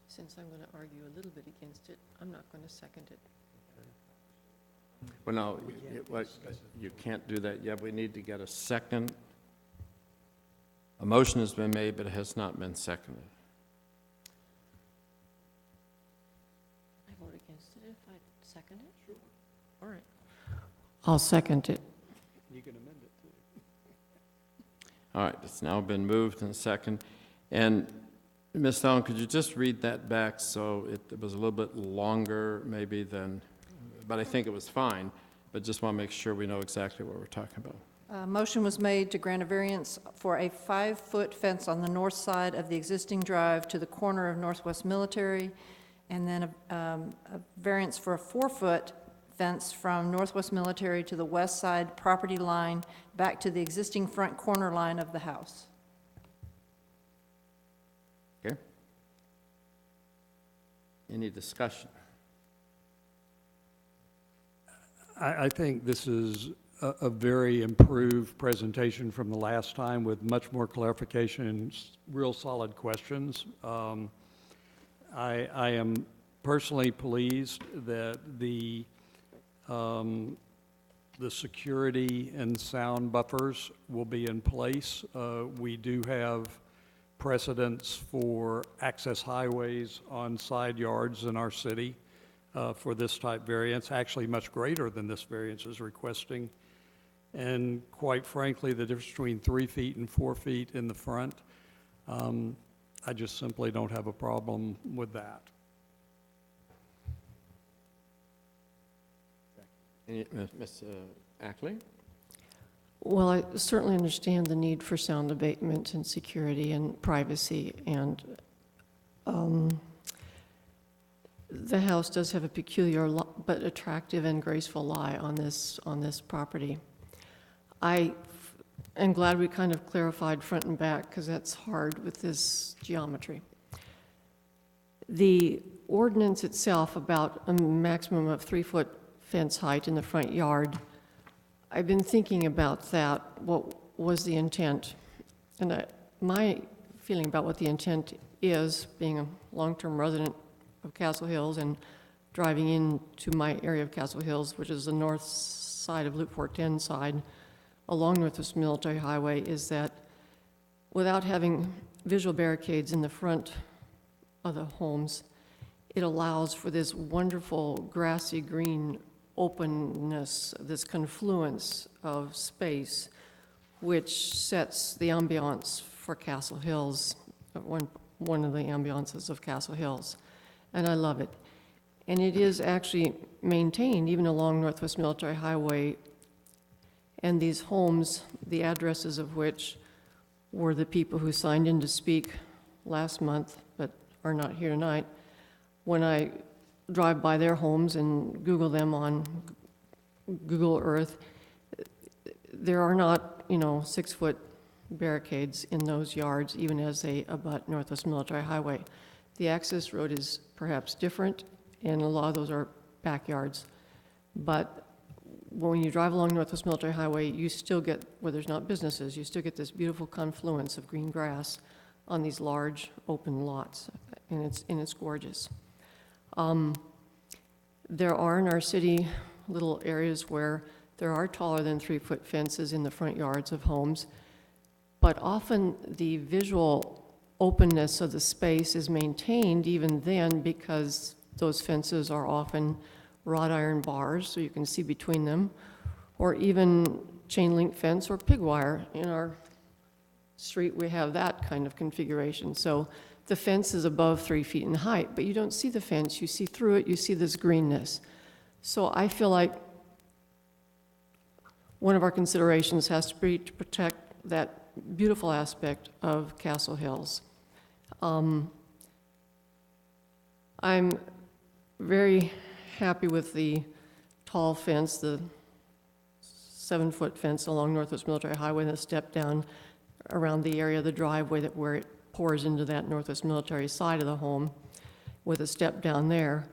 Speaker 4: Since I'm going to argue a little bit against it, I'm not going to second it.
Speaker 1: Well, no, you can't do that yet. We need to get a second. A motion has been made, but it has not been seconded.
Speaker 4: I vote against it if I second it? Sure. All right. I'll second it.
Speaker 3: You can amend it too.
Speaker 1: All right, it's now been moved and second. And Ms. Allen, could you just read that back so it was a little bit longer maybe than, but I think it was fine, but just want to make sure we know exactly what we're talking about.
Speaker 2: Motion was made to grant a variance for a 5-foot fence on the north side of the existing drive to the corner of Northwest Military, and then a variance for a 4-foot fence from Northwest Military to the west side property line back to the existing front corner line of the house.
Speaker 1: Okay? Any discussion?
Speaker 3: I think this is a very improved presentation from the last time with much more clarification and real solid questions. I am personally pleased that the security and sound buffers will be in place. We do have precedents for access highways on side yards in our city for this type variance, actually much greater than this variance is requesting. And quite frankly, the difference between 3 feet and 4 feet in the front, I just simply don't have a problem with that.
Speaker 1: Ms. Ackley?
Speaker 4: Well, I certainly understand the need for sound abatement and security and privacy, and the house does have a peculiar but attractive and graceful lie on this property. I am glad we kind of clarified front and back, because that's hard with this geometry. The ordinance itself about a maximum of 3-foot fence height in the front yard, I've been thinking about that. What was the intent? And my feeling about what the intent is, being a long-term resident of Castle Hills and driving into my area of Castle Hills, which is the north side of Loop 410 side, along Northwest Military Highway, is that without having visual barricades in the front of the homes, it allows for this wonderful grassy green openness, this confluence of space, which sets the ambiance for Castle Hills, one of the ambiances of Castle Hills, and I love it. And it is actually maintained even along Northwest Military Highway. And these homes, the addresses of which were the people who signed in to speak last month, but are not here tonight, when I drive by their homes and Google them on Google Earth, there are not, 6-foot barricades in those yards, even as they abut Northwest Military Highway. The access road is perhaps different, and a lot of those are backyards. But when you drive along Northwest Military Highway, you still get, where there's not businesses, you still get this beautiful confluence of green grass on these large open lots, and it's gorgeous. There are in our city little areas where there are taller than 3-foot fences in the front yards of homes, but often the visual openness of the space is maintained even then because those fences are often wrought iron bars, so you can see between them, or even chain link fence or pig wire. In our street, we have that kind of configuration. So the fence is above 3 feet in height, but you don't see the fence. You see through it, you see this greenness. So I feel like one of our considerations has to be to protect that beautiful aspect of Castle Hills. I'm very happy with the tall fence, the 7-foot fence along Northwest Military Highway, and the step down around the area of the driveway where it pours into that Northwest Military side of the home with a step down there.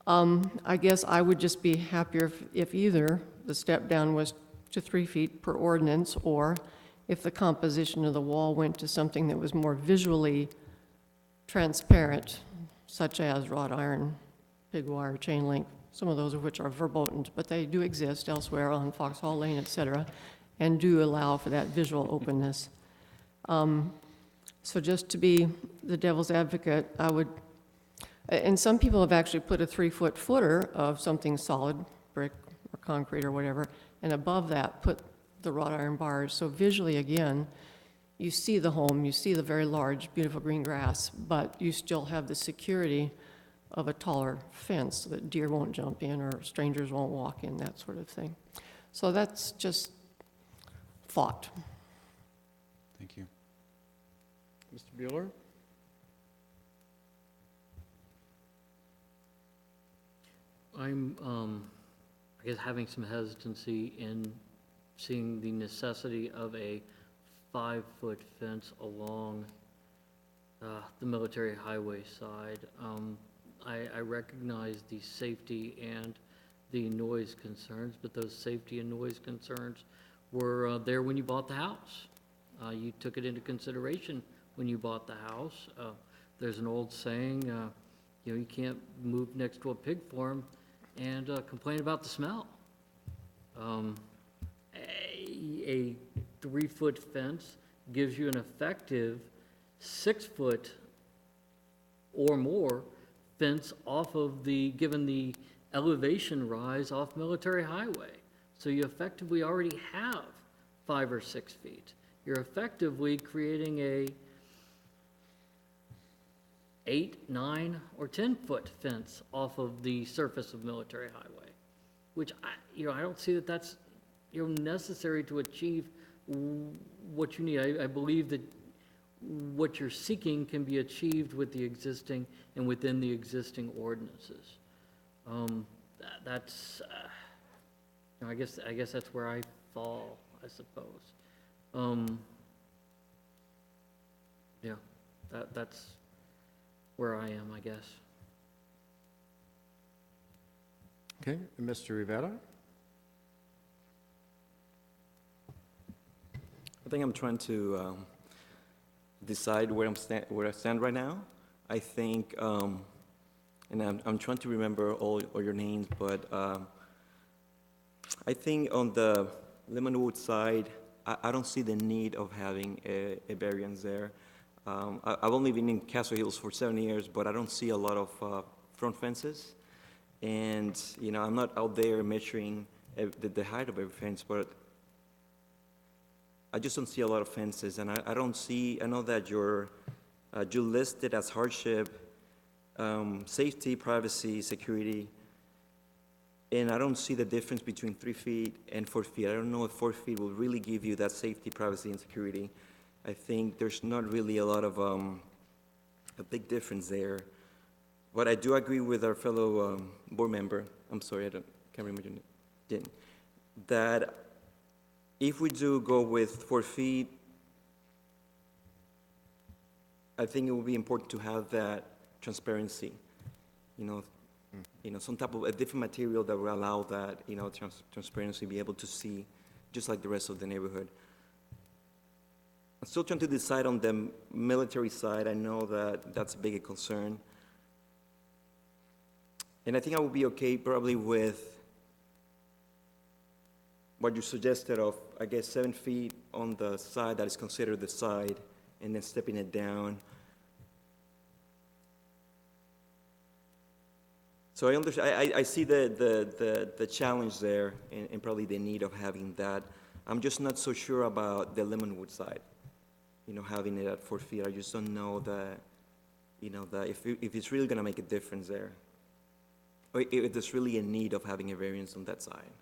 Speaker 4: I guess I would just be happier if either the step down was to 3 feet per ordinance, or if the composition of the wall went to something that was more visually transparent, such as wrought iron, pig wire, chain link, some of those of which are verboten, but they do exist elsewhere on Foxhall Lane, et cetera, and do allow for that visual openness. So just to be the devil's advocate, I would, and some people have actually put a 3-foot footer of something solid, brick or concrete or whatever, and above that put the wrought iron bars. So visually, again, you see the home, you see the very large, beautiful green grass, but you still have the security of a taller fence so that deer won't jump in or strangers won't walk in, that sort of thing. So that's just thought.
Speaker 5: Thank you.
Speaker 1: Mr. Bueller?
Speaker 8: I'm, I guess, having some hesitancy in seeing the necessity of a 5-foot fence along the military highway side. I recognize the safety and the noise concerns, but those safety and noise concerns were there when you bought the house. You took it into consideration when you bought the house. There's an old saying, you can't move next to a pig farm and complain about the smell. A 3-foot fence gives you an effective 6-foot or more fence off of given the elevation rise off Military Highway. So you effectively already have 5 or 6 feet. You're effectively creating a 8, 9, or 10-foot fence off of the surface of Military Highway, which I don't see that that's necessary to achieve what you need. I believe that what you're seeking can be achieved with the existing and within the existing ordinances. That's I guess that's where I fall, I suppose. Yeah, that's where I am, I guess.
Speaker 1: Okay, Mr. Rivera?
Speaker 6: I think I'm trying to decide where I stand right now. I think, and I'm trying to remember all your names, but I think on the Lemonwood side, I don't see the need of having a variance there. I've only been in Castle Hills for 7 years, but I don't see a lot of front fences. And, I'm not out there measuring the height of every fence, but I just don't see a lot of fences. And I know that you listed as hardship safety, privacy, security. And I don't see the difference between 3 feet and 4 feet. I don't know if 4 feet will really give you that safety, privacy, and security. I think there's not really a lot of, a big difference there. But I do agree with our fellow board member, I'm sorry, can't remember your name, that if we do go with 4 feet, I think it will be important to have that transparency, some type of a different material that will allow that, transparency, be able to see, just like the rest of the neighborhood. I'm still trying to decide on the military side. I know that that's a big concern. And I think I would be okay probably with what you suggested of, I guess, 7 feet on the side that is considered the side, and then stepping it down. So I understand, I see the challenge there and probably the need of having that. I'm just not so sure about the Lemonwood side, having it at 4 feet. I just don't know that, that if it's really gonna make a difference there, or if there's really a need of having a variance on that side.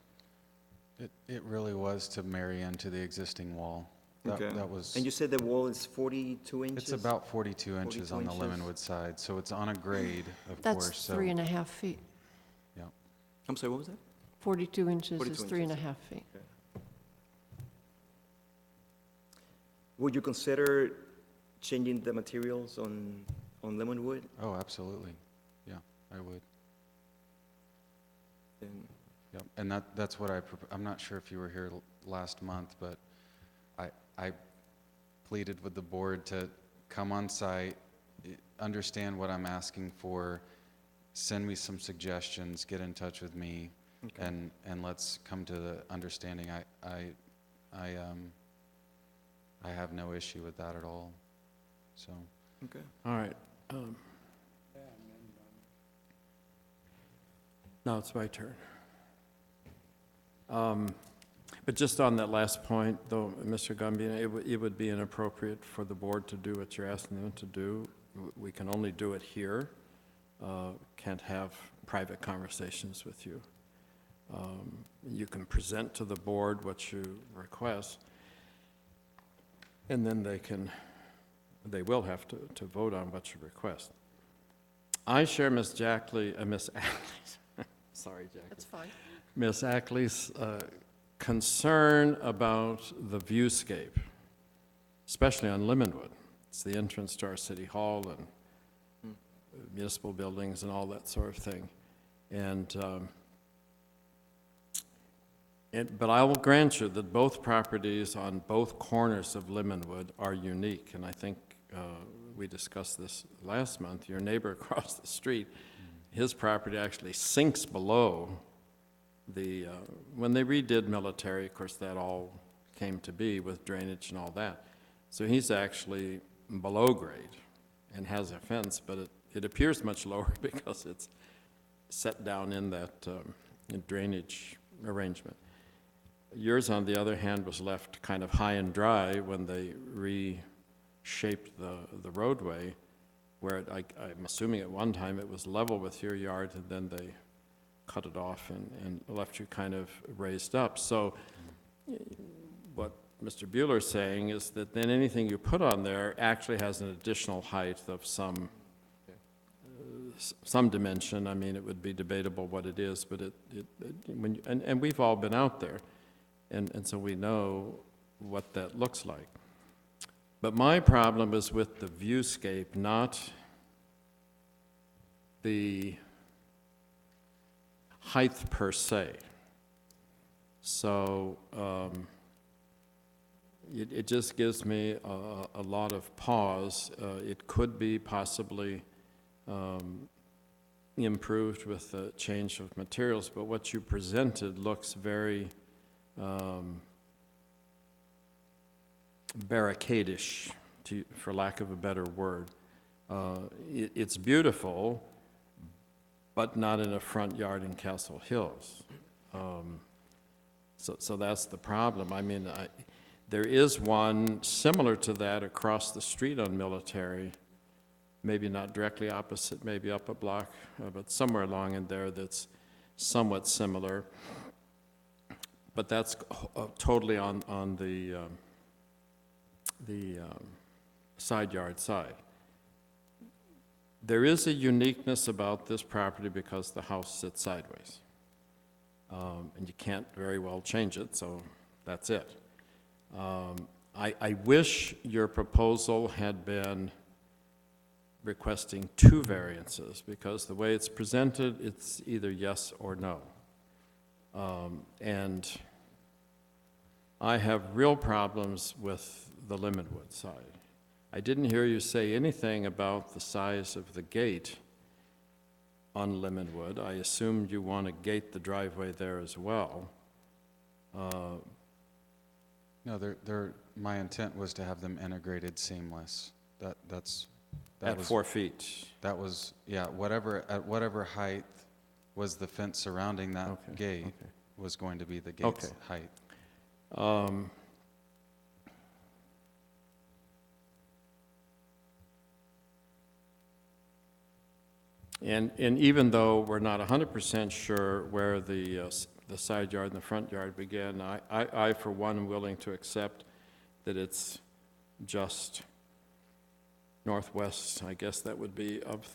Speaker 5: It really was to marry into the existing wall.
Speaker 6: Okay.
Speaker 5: That was.
Speaker 6: And you said the wall is 42 inches?
Speaker 5: It's about 42 inches
Speaker 6: 42
Speaker 5: on the
Speaker 6: inches.
Speaker 5: Lemonwood side, so it's on a grade, of
Speaker 4: That's
Speaker 5: course, so.
Speaker 4: 3.5 feet.
Speaker 5: Yeah.
Speaker 6: I'm sorry, what was that?
Speaker 4: 42 inches
Speaker 6: 42
Speaker 4: is
Speaker 6: inches.
Speaker 4: 3.5 feet.
Speaker 6: Would you consider changing the materials on Lemonwood?
Speaker 5: Oh, absolutely. Yeah, I would.
Speaker 6: Then,
Speaker 5: Yep, and that's what I'm not sure if you were here last month, but I pleaded with the board to come on site, understand what I'm asking for, send me some suggestions, get in touch with me,
Speaker 6: okay.
Speaker 5: and let's come to the understanding. I have no issue with that at all, so.
Speaker 6: Okay.
Speaker 1: All right. Now it's my turn. But just on that last point, though, Mr. Gambino, it would be inappropriate for the board to do what you're asking them to do. We can only do it here. Can't have private conversations with you. You can present to the board what you request, and then they will have to vote on what you request. I share Miss Ackley's, sorry, Jackie.
Speaker 4: That's fine.
Speaker 1: Ms. Ackley's concern about the viewscape, especially on Lemonwood. It's the entrance to our city hall and municipal buildings and all that sort of thing. But I will grant you that both properties on both corners of Lemonwood are unique, and I think we discussed this last month. Your neighbor across the street, his property actually sinks below when they redid military, of course, that all came to be with drainage and all that. So he's actually below grade and has a fence, but it appears much lower because it's set down in that drainage arrangement. Yours, on the other hand, was left kind of high and dry when they reshaped the roadway, where I'm assuming at one time it was level with your yard, and then they cut it off and left you kind of raised up. So what Mr. Bueller's saying is that then anything you put on there actually has an additional height of some dimension. I mean, it would be debatable what it is, but and we've all been out there, and so we know what that looks like. But my problem is with the viewscape, not the height per se. So it just gives me a lot of pause. It could be possibly improved with the change of materials, but what you presented looks very barricade-ish, for lack of a better word. It's beautiful, but not in a front yard in Castle Hills. So that's the problem. I mean, there is one similar to that across the street on Military, maybe not directly opposite, maybe up a block, but somewhere along in there that's somewhat similar. But that's totally on the side yard side. There is a uniqueness about this property because the house sits sideways. And you can't very well change it, so that's it. I wish your proposal had been requesting 2 variances, because the way it's presented, it's either yes or no. And I have real problems with the Linwood side. I didn't hear you say anything about the size of the gate on Linwood. I assumed you want to gate the driveway there as well.
Speaker 5: No, my intent was to have them integrated seamless. That
Speaker 1: At
Speaker 5: was,
Speaker 1: 4 feet.
Speaker 5: That was, yeah, at whatever height was the fence surrounding that
Speaker 1: Okay,
Speaker 5: gate
Speaker 1: okay.
Speaker 5: was going to be the gate's
Speaker 1: Okay.
Speaker 5: height.
Speaker 1: And even though we're not 100% sure where the side yard and the front yard begin, I for one am willing to accept that it's just northwest, I guess that would be, of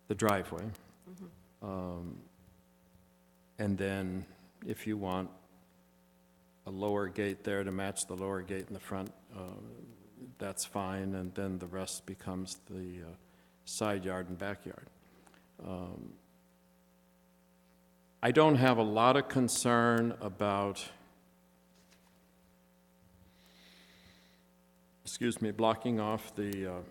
Speaker 1: the driveway. And then if you want a lower gate there to match the lower gate in the front, that's fine, and then the rest becomes the side yard and backyard. I don't have a lot of concern about, blocking off the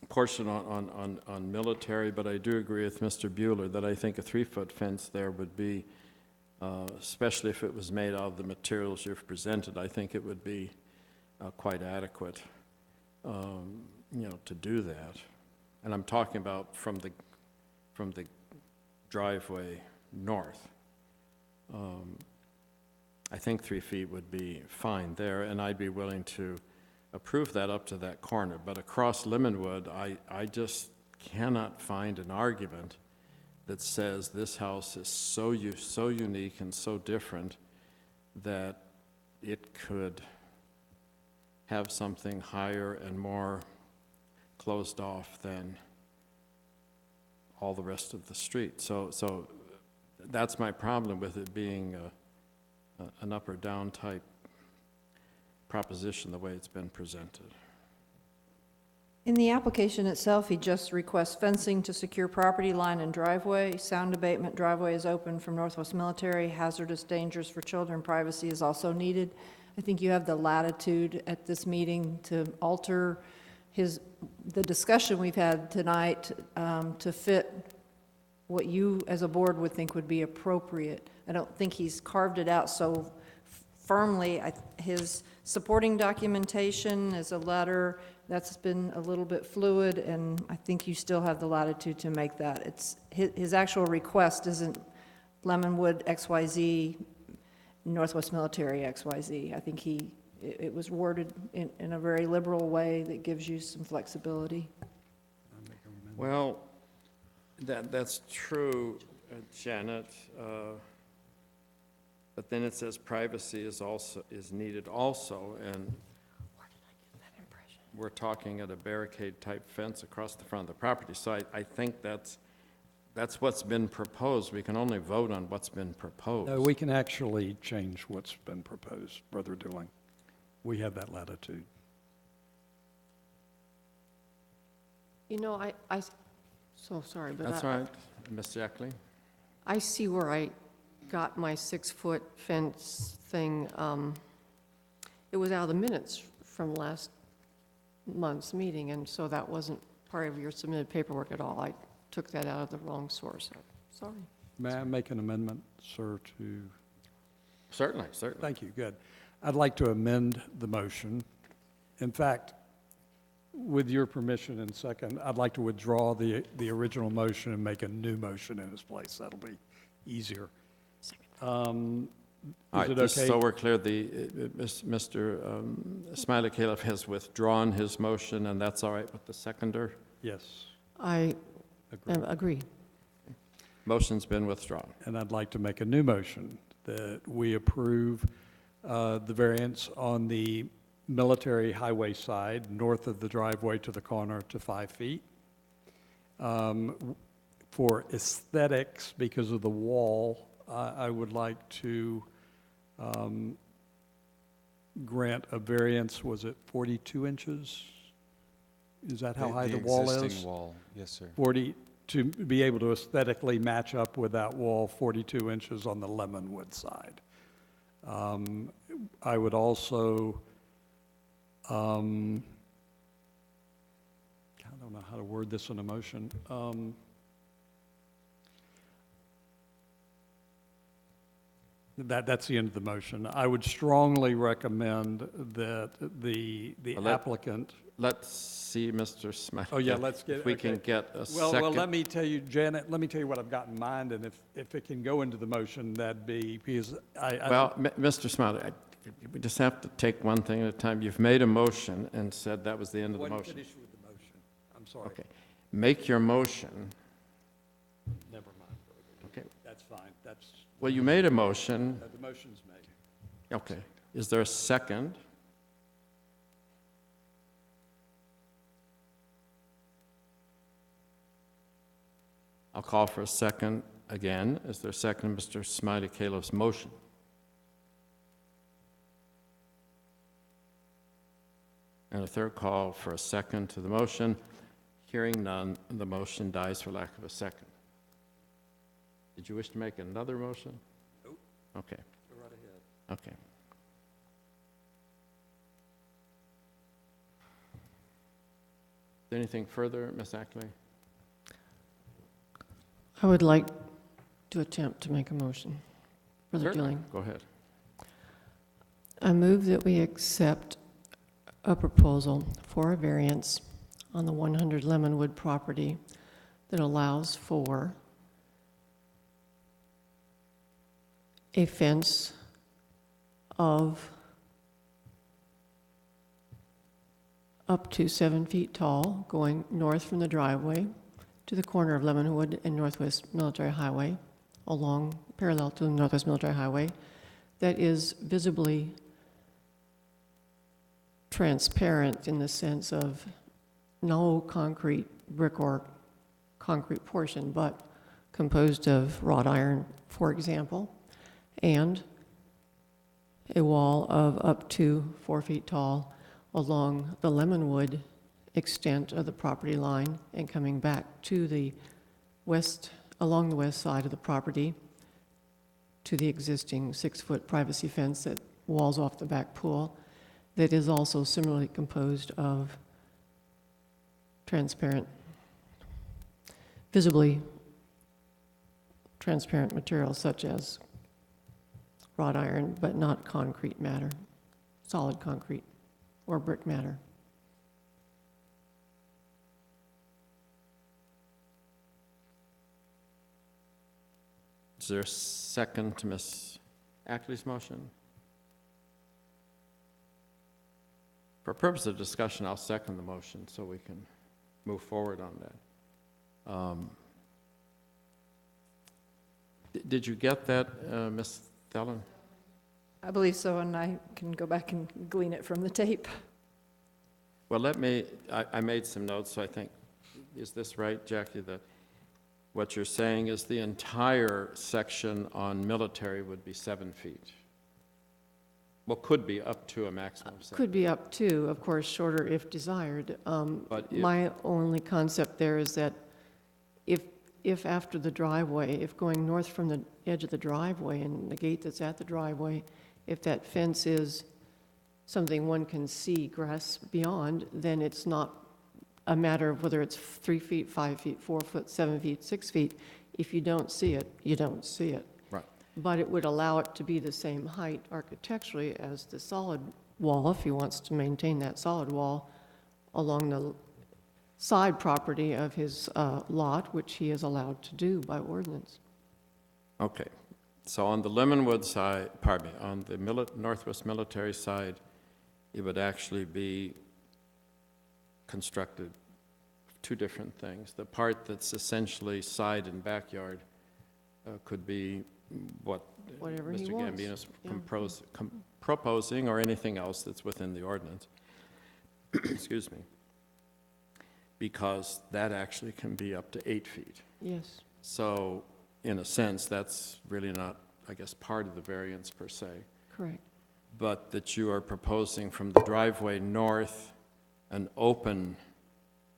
Speaker 1: portion on military, but I do agree with Mr. Bueller that I think a 3-foot fence there would be, especially if it was made out of the materials you've presented, I think it would be quite adequate, to do that. And I'm talking about from the driveway north. I think 3 feet would be fine there, and I'd be willing to approve that up to that corner. But across Linwood, I just cannot find an argument that says this house is so unique and so different that it could have something higher and more closed off than all the rest of the street. So that's my problem with it being an up or down type proposition the way it's been presented.
Speaker 2: In the application itself, he just requests fencing to secure property line and driveway. Sound abatement driveway is open from Northwest Military. Hazardous dangers for children, privacy is also needed. I think you have the latitude at this meeting to alter the discussion we've had tonight to fit what you as a board would think would be appropriate. I don't think he's carved it out so firmly. His supporting documentation is a letter that's been a little bit fluid, and I think you still have the latitude to make that. His actual request isn't Lemonwood XYZ, Northwest Military XYZ. I think it was worded in a very liberal way that gives you some flexibility.
Speaker 1: Well, that's true, Janet, but then it says privacy is needed also, and we're talking at a barricade-type fence across the front of the property. So I think that's what's been proposed. We can only vote on what's been proposed.
Speaker 3: No, we can actually change what's been proposed, Brother Dooling. We have that latitude.
Speaker 4: So sorry, but
Speaker 1: That's all right, Ms. Jackley.
Speaker 4: I see where I got my 6-foot fence thing. It was out of the minutes from last month's meeting, and so that wasn't part of your submitted paperwork at all. I took that out of the wrong source. Sorry.
Speaker 3: May I make an amendment, sir, to?
Speaker 1: Certainly.
Speaker 3: Thank you, good. I'd like to amend the motion. In fact, with your permission and second, I'd like to withdraw the original motion and make a new motion in its place. That'll be easier.
Speaker 1: All
Speaker 3: Is
Speaker 1: right,
Speaker 3: it
Speaker 1: just
Speaker 3: okay?
Speaker 1: so we're clear, Mr. Smiley Caleb has withdrawn his motion, and that's all right with the seconder?
Speaker 3: Yes,
Speaker 4: I
Speaker 3: agree.
Speaker 4: agree.
Speaker 1: Motion's been withdrawn.
Speaker 3: And I'd like to make a new motion that we approve the variance on the military highway side, north of the driveway to the corner to 5 feet. For aesthetics, because of the wall, I would like to grant a variance, was it 42 inches? Is that how high the wall is?
Speaker 5: The existing wall, yes, sir.
Speaker 3: 40, to be able to aesthetically match up with that wall, 42 inches on the Lemonwood side. I would also, I don't know how to word this in a motion. That's the end of the motion. I would strongly recommend that the
Speaker 1: Well, let-
Speaker 3: applicant.
Speaker 1: Let's see, Mr. Smiley.
Speaker 3: Oh, yeah, let's get.
Speaker 1: If we can
Speaker 3: okay.
Speaker 1: get a
Speaker 3: Well,
Speaker 1: second.
Speaker 3: let me tell you, Janet, let me tell you what I've got in mind, and if it can go into the motion, that'd be, because
Speaker 1: Well, Mr. Smiley, we just have to take one thing at a time. You've made a motion and said that was the end of the
Speaker 3: wasn't
Speaker 1: motion.
Speaker 3: finished with the motion. I'm sorry.
Speaker 1: Okay. Make your motion.
Speaker 3: Never mind.
Speaker 1: Okay.
Speaker 3: That's fine. That's,
Speaker 1: Well, you made a motion.
Speaker 3: the motion's made.
Speaker 1: Okay. Is there a second? I'll call for a second again. Is there a second, Mr. Smiley Caleb's motion? And a third call for a second to the motion. Hearing none, the motion dies for lack of a second. Did you wish to make another motion?
Speaker 3: Nope.
Speaker 1: Okay,
Speaker 3: Go right ahead.
Speaker 1: okay. Is there anything further, Ms. Ackley?
Speaker 4: I would like to attempt to make a motion. Brother
Speaker 1: Certainly.
Speaker 4: Dilling.
Speaker 1: Go ahead.
Speaker 4: I move that we accept a proposal for a variance on the 100 Lemonwood property that allows for a fence of up to 7 feet tall, going north from the driveway to the corner of Lemonwood and Northwest Military Highway, along parallel to the Northwest Military Highway, that is visibly transparent in the sense of no concrete brick or concrete portion, but composed of wrought iron, for example, and a wall of up to 4 feet tall along the Lemonwood extent of the property line and coming back to the west, along the west side of the property to the existing 6-foot privacy fence that walls off the back pool that is also similarly composed of transparent, visibly transparent materials such as wrought iron, but not concrete matter, solid concrete or brick matter.
Speaker 1: Is there a second to Ms. Ackley's motion? For purpose of discussion, I'll second the motion so we can move forward on that. Did you get that, Ms. Thelen?
Speaker 2: I believe so, and I can go back and glean it from the tape.
Speaker 1: Well, I made some notes, so I think, is this right, Jackie, that what you're saying is the entire section on military would be 7 feet? Well, could be up to a maximum of 7.
Speaker 4: Could be up to, of course, shorter if desired.
Speaker 1: But if-
Speaker 4: My only concept there is that if after the driveway, if going north from the edge of the driveway and the gate that's at the driveway, if that fence is something one can see grass beyond, then it's not a matter of whether it's 3 feet, 5 feet, 4 foot, 7 feet, 6 feet. If you don't see it, you don't see it.
Speaker 1: Right.
Speaker 4: But it would allow it to be the same height architecturally as the solid wall, if he wants to maintain that solid wall along the side property of his lot, which he is allowed to do by ordinance.
Speaker 1: Okay. So on the Lemonwood side, pardon me, on the Northwest Military side, it would actually be constructed two different things. The part that's essentially side and backyard could be what
Speaker 4: Whatever he
Speaker 1: Mr.
Speaker 4: wants.
Speaker 1: Gambino's
Speaker 4: Yeah.
Speaker 1: proposing, or anything else that's within the ordinance. Excuse me. Because that actually can be up to 8 feet.
Speaker 4: Yes,
Speaker 1: So, in a sense, that's really not, I guess, part of the variance per se,
Speaker 4: correct.
Speaker 1: but that you are proposing from the driveway north an open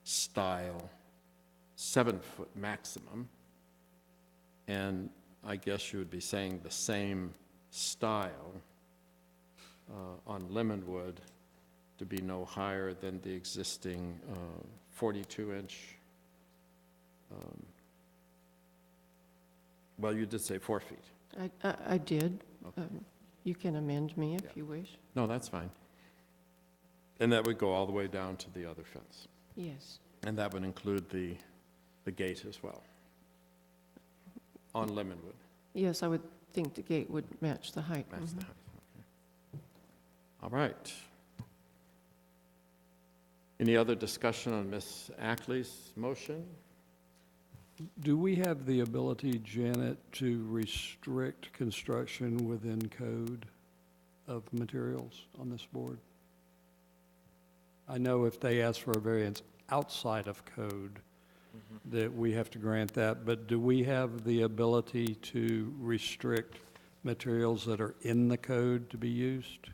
Speaker 1: style, 7-foot maximum, and I guess you would be saying the same style on Lemonwood to be no higher than the existing 42-inch. Well, you did say 4 feet.
Speaker 4: I did.
Speaker 1: Okay.
Speaker 4: You can amend me if
Speaker 1: Yeah.
Speaker 4: you wish.
Speaker 1: No, that's fine. And that would go all the way down to the other fence.
Speaker 4: Yes.
Speaker 1: And that would include the gate as well, on Lemonwood,
Speaker 4: Yes, I would think the gate would match the height.
Speaker 1: match the
Speaker 4: Mhm.
Speaker 1: height. Okay. All right. Any other discussion on Ms. Ackley's motion?
Speaker 3: Do we have the ability, Janet, to restrict construction within code of materials on this board? I know if they ask for a variance outside of code, that we have to grant that, but do we have the ability to restrict materials that are in the code to be used?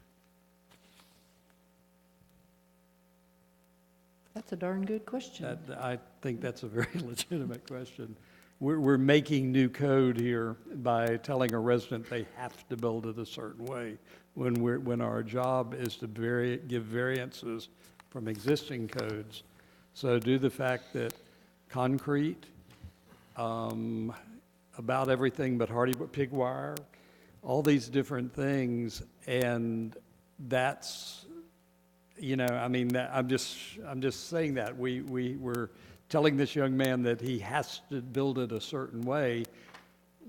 Speaker 2: That's a darn good question.
Speaker 3: I think that's a very legitimate question. We're making new code here by telling a resident they have to build it a certain way, when our job is to give variances from existing codes. So due to the fact that concrete, about everything but hardy pig wire, all these different things, and that's, I mean, I'm just saying that. We're telling this young man that he has to build it a certain way,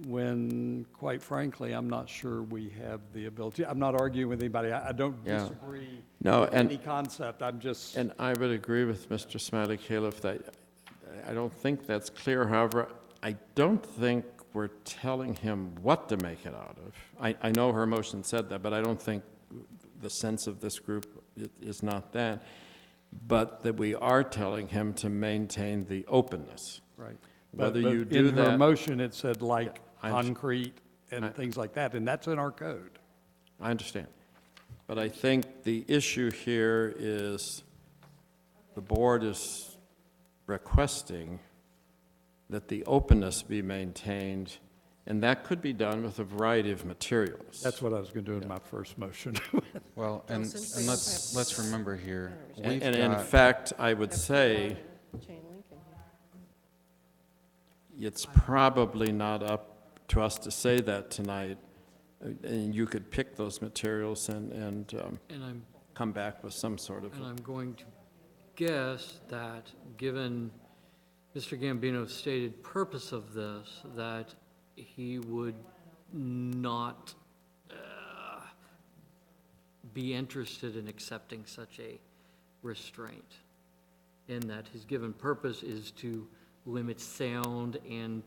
Speaker 3: when, quite frankly, I'm not sure we have the ability. I'm not arguing with anybody. I don't
Speaker 1: Yeah.
Speaker 3: disagree
Speaker 1: No,
Speaker 3: with
Speaker 1: and-
Speaker 3: any concept. I'm just,
Speaker 1: And I would agree with Mr. Smiley Califf that I don't think that's clear. However, I don't think we're telling him what to make it out of. I know her motion said that, but I don't think the sense of this group is not that. But that we are telling him to maintain the openness.
Speaker 3: right.
Speaker 1: Whether
Speaker 3: But
Speaker 1: you do
Speaker 3: in her
Speaker 1: that,
Speaker 3: motion, it said like
Speaker 1: I understand.
Speaker 3: concrete and things like that, and that's in our code.
Speaker 1: I understand. But I think the issue here is the board is requesting that the openness be maintained, and that could be done with a variety of materials.
Speaker 3: That's what I was going to do in my first motion.
Speaker 5: Well, and let's remember here, we've
Speaker 1: And in
Speaker 5: got,
Speaker 1: fact, I would say
Speaker 4: Chain link in here.
Speaker 1: it's probably not up to us to say that tonight. And you could pick those materials and
Speaker 8: And
Speaker 1: come back with some sort of,
Speaker 8: I'm going to guess that, given Mr. Gambino's stated purpose of this, that he would not be interested in accepting such a restraint, in that his given purpose is to limit sound and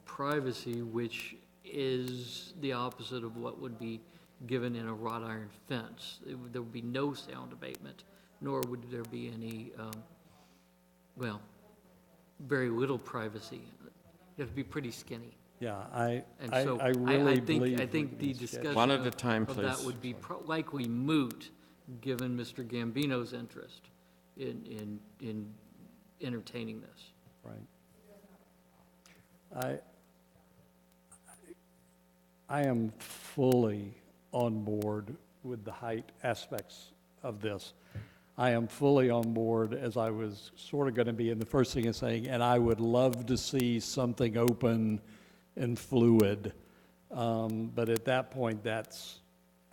Speaker 8: privacy, which is the opposite of what would be given in a wrought iron fence. There would be no sound abatement, nor would there be any, well, very little privacy. You have to be pretty skinny.
Speaker 3: Yeah, I
Speaker 8: And so
Speaker 3: really
Speaker 8: think,
Speaker 3: believe.
Speaker 8: I think the
Speaker 3: we can sketch-
Speaker 8: discussion
Speaker 1: One at a
Speaker 8: of-
Speaker 1: time,
Speaker 8: of that
Speaker 1: please.
Speaker 8: would be likely moot, given Mr. Gambino's interest in entertaining this.
Speaker 3: Right. I am fully on board with the height aspects of this. I am fully on board, as I was sort of going to be in the first thing of saying, and I would love to see something open and fluid. But at that point, that's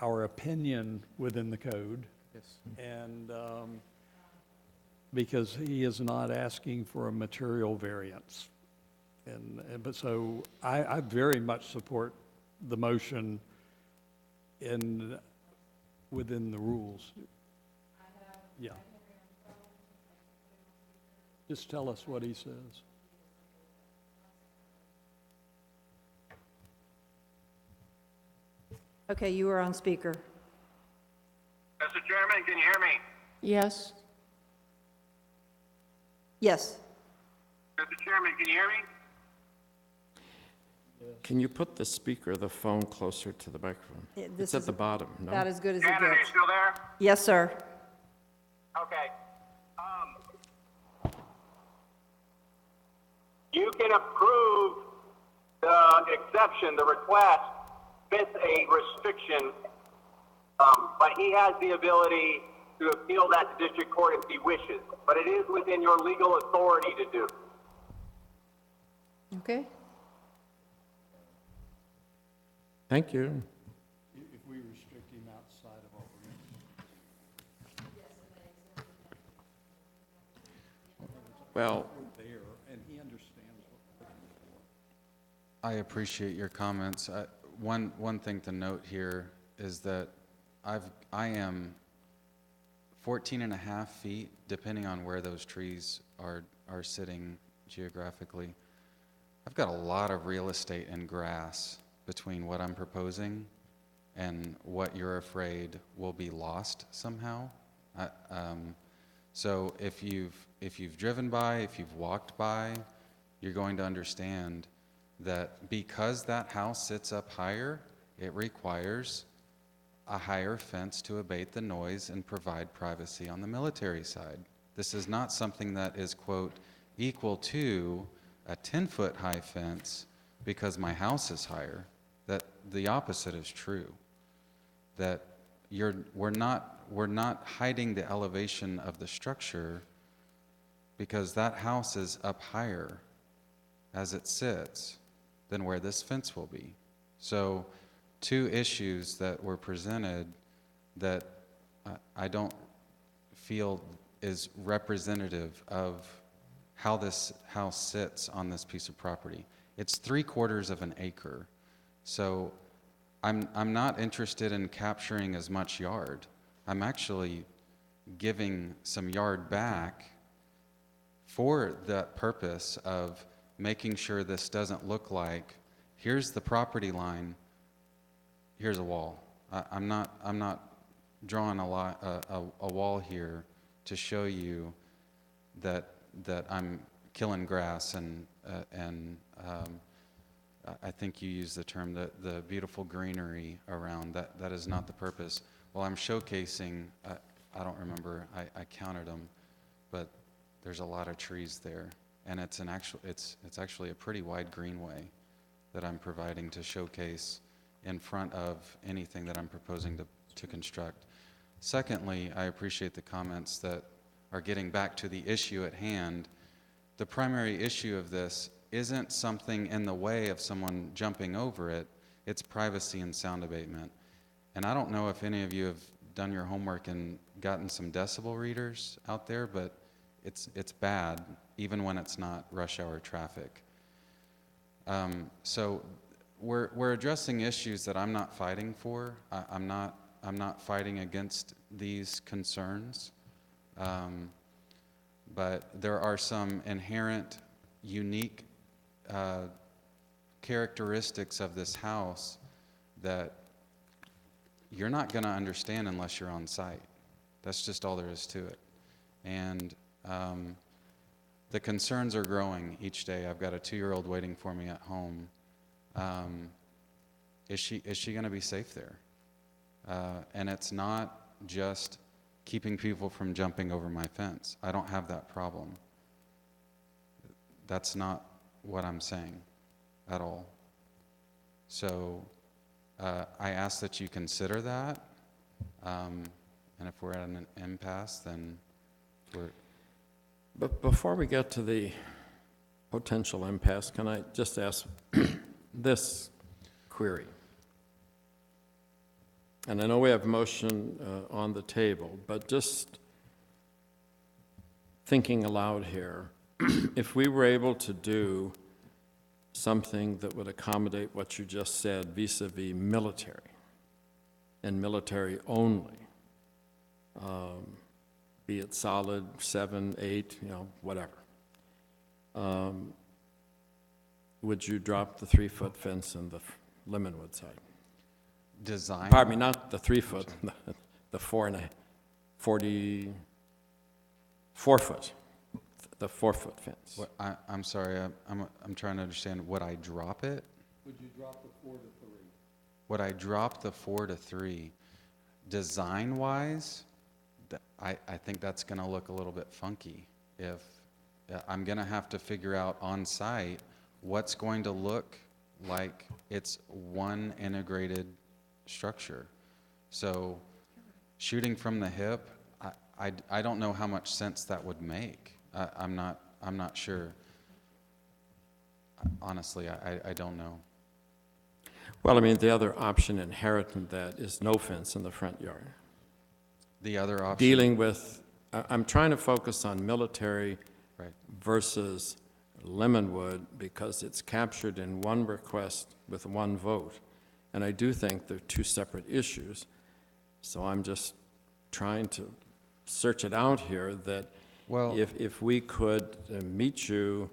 Speaker 3: our opinion within the code.
Speaker 5: yes,
Speaker 3: And because he is not asking for a material variance. But so I very much support the motion within the rules. Yeah. Just tell us what he says.
Speaker 2: Okay, you are on speaker.
Speaker 9: Mr. Chairman, can you hear me?
Speaker 4: Yes?
Speaker 2: Yes.
Speaker 9: Mr. Chairman, can you hear me?
Speaker 1: Can you put the speaker, the phone, closer to the microphone?
Speaker 2: This
Speaker 1: It's at
Speaker 2: is
Speaker 1: the bottom, no?
Speaker 2: about as good as it
Speaker 9: Shannon, are you
Speaker 2: gets.
Speaker 9: still there?
Speaker 2: Yes, sir.
Speaker 9: Okay. You can approve the exception, the request, with a restriction, but he has the ability to appeal that to district court if he wishes. But it is within your legal authority to do.
Speaker 2: Okay.
Speaker 1: Thank you.
Speaker 3: If we restrict him outside of what we're
Speaker 1: Well,
Speaker 3: there, and he understands what.
Speaker 5: I appreciate your comments. One thing to note here is that I am 14 and a half feet, depending on where those trees are sitting geographically. I've got a lot of real estate and grass between what I'm proposing and what you're afraid will be lost somehow. So if you've driven by, if you've walked by, you're going to understand that because that house sits up higher, it requires a higher fence to abate the noise and provide privacy on the military side. This is not something that is, quote, equal to a 10-foot high fence because my house is higher. That the opposite is true. That we're not hiding the elevation of the structure because that house is up higher as it sits than where this fence will be. So two issues that were presented that I don't feel is representative of how this house sits on this piece of property. It's 3/4 of an acre. So I'm not interested in capturing as much yard. I'm actually giving some yard back for the purpose of making sure this doesn't look like, here's the property line, here's a wall. I'm not drawing a wall here to show you that I'm killing grass and I think you used the term the beautiful greenery around that. That is not the purpose. Well, I'm showcasing. I don't remember. I counted them, but there's a lot of trees there, and it's actually a pretty wide greenway that I'm providing to showcase in front of anything that I'm proposing to construct. Secondly, I appreciate the comments that are getting back to the issue at hand. The primary issue of this isn't something in the way of someone jumping over it, it's privacy and sound abatement. And I don't know if any of you have done your homework and gotten some decibel readers out there, but it's bad, even when it's not rush hour traffic. So we're addressing issues that I'm not fighting for. I'm not fighting against these concerns. But there are some inherent, unique characteristics of this house that you're not going to understand unless you're on site. That's just all there is to it. And the concerns are growing each day. I've got a 2-year-old waiting for me at home. Is she going to be safe there? And it's not just keeping people from jumping over my fence. I don't have that problem. That's not what I'm saying at all. So I ask that you consider that, and if we're at an impasse, then we're...
Speaker 1: But before we get to the potential impasse, can I just ask this query? And I know we have motion on the table, but just thinking aloud here, if we were able to do something that would accommodate what you just said vis-à-vis military, and military only. Be it solid, 7, 8, whatever. Would you drop the 3-foot fence in the Lemonwood side?
Speaker 5: Design.
Speaker 1: Pardon me, not the 3-foot, the 4-foot, the 4-foot fence.
Speaker 5: What, I'm sorry, I'm trying to understand, would I drop it?
Speaker 3: Would you drop the 4 to 3?
Speaker 5: Would I drop the 4 to 3? Design-wise, I think that's gonna look a little bit funky. If, I'm gonna have to figure out on-site what's going to look like it's one integrated structure. So, shooting from the hip, I don't know how much sense that would make. I'm not sure. Honestly, I don't know.
Speaker 1: Well, I mean, the other option inherent in that is no fence in the front yard.
Speaker 5: The other option.
Speaker 1: Dealing with, I'm trying to focus on military
Speaker 5: Right.
Speaker 1: versus Lemonwood because it's captured in one request with one vote. And I do think they're two separate issues. So I'm just trying to search it out here that
Speaker 5: Well,
Speaker 1: if we could meet you,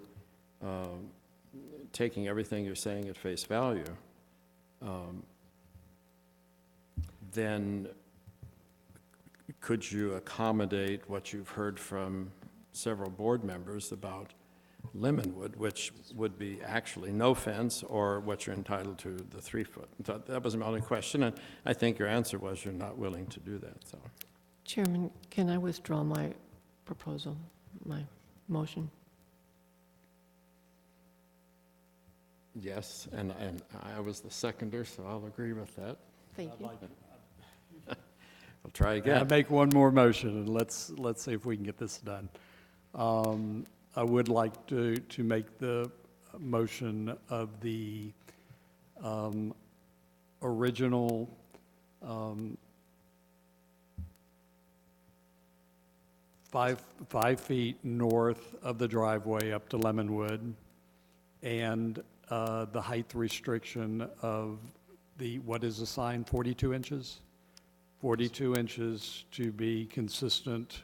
Speaker 1: taking everything you're saying at face value, then could you accommodate what you've heard from several board members about Lemonwood, which would be actually no fence, or what you're entitled to, the 3-foot? That was my only question, and I think your answer was you're not willing to do that, so.
Speaker 4: Chairman, can I withdraw my proposal, my motion?
Speaker 1: Yes, and I was the seconder, so I'll agree with that.
Speaker 4: Thank you.
Speaker 1: We'll try
Speaker 3: I
Speaker 1: again.
Speaker 3: make one more motion, and let's see if we can get this done. I would like to make the motion of the original 5 feet north of the driveway up to Lemonwood, and the height restriction of what is the sign, 42 inches? 42 inches to be consistent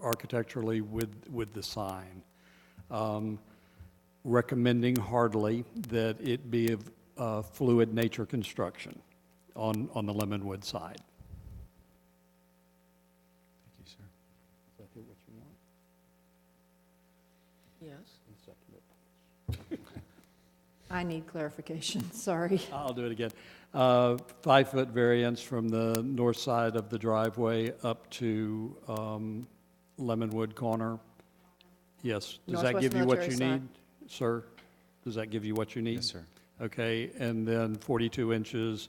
Speaker 3: architecturally with the sign. Recommending heartily that it be of fluid nature construction on the Lemonwood side.
Speaker 5: thank you, sir.
Speaker 3: Is that what you want?
Speaker 4: Yes.
Speaker 2: I need clarification, sorry.
Speaker 3: I'll do it again. 5-foot variance from the north side of the driveway up to Lemonwood corner. Yes. Does that
Speaker 2: Northwest
Speaker 3: give you what
Speaker 2: military
Speaker 3: you
Speaker 2: side.
Speaker 3: need, sir? Does that give you what you need?
Speaker 5: Yes, sir.
Speaker 3: Okay, and then 42 inches,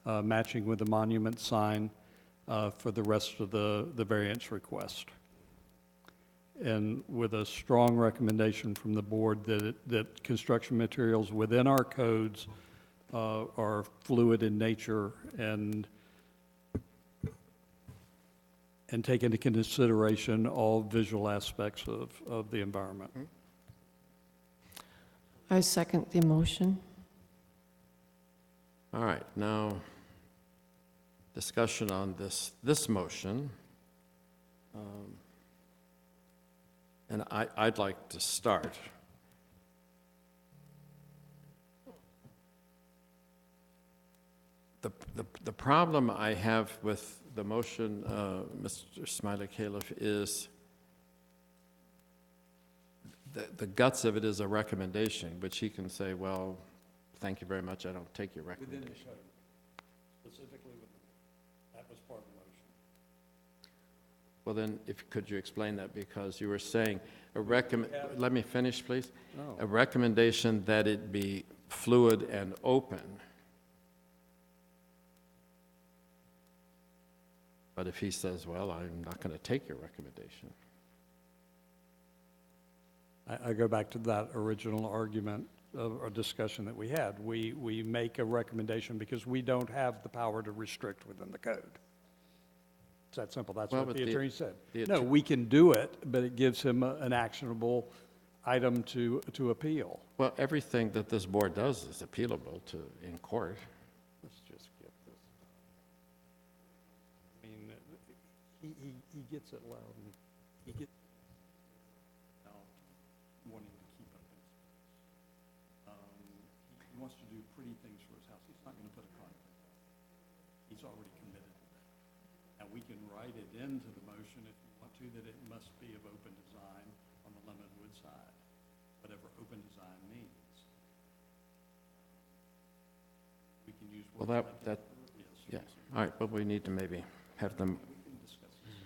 Speaker 3: matching with the monument sign for the rest of the variance request. And with a strong recommendation from the board that construction materials within our codes are fluid in nature and take into consideration all visual aspects of the environment.
Speaker 4: I second the motion.
Speaker 1: All right, now, discussion on this motion. And I'd like to start. The problem I have with the motion, Mr. Smiley Califf, is the guts of it is a recommendation, which he can say, well, thank you very much, I don't take your recommendation.
Speaker 3: Within the code, specifically, that was part of the motion.
Speaker 1: Well, then, could you explain that? Because you were saying, let me finish, please.
Speaker 3: Oh.
Speaker 1: A recommendation that it be fluid and open. But if he says, well, I'm not going to take your recommendation.
Speaker 3: I go back to that original argument or discussion that we had. We make a recommendation because we don't have the power to restrict within the code. It's that simple. That's
Speaker 1: Well,
Speaker 3: what
Speaker 1: but
Speaker 3: the
Speaker 1: the-
Speaker 3: attorney said.
Speaker 1: the
Speaker 3: No,
Speaker 1: atter-
Speaker 3: we can do it, but it gives him an actionable item to appeal.
Speaker 1: Well, everything that this board does is appealable in court.
Speaker 3: Let's just get this. I mean, he gets it loud, and he gets out wanting to keep up his he wants to do pretty things for his house. He's not going to put a concrete wall. He's already committed to that. Now, we can write it into the motion if you want to, that it must be of open design on the Lemonwood side, whatever open design means. We can use.
Speaker 1: Well,
Speaker 3: words
Speaker 1: that,
Speaker 3: like
Speaker 1: yeah, all right, but we need to maybe have them.
Speaker 3: We can discuss this.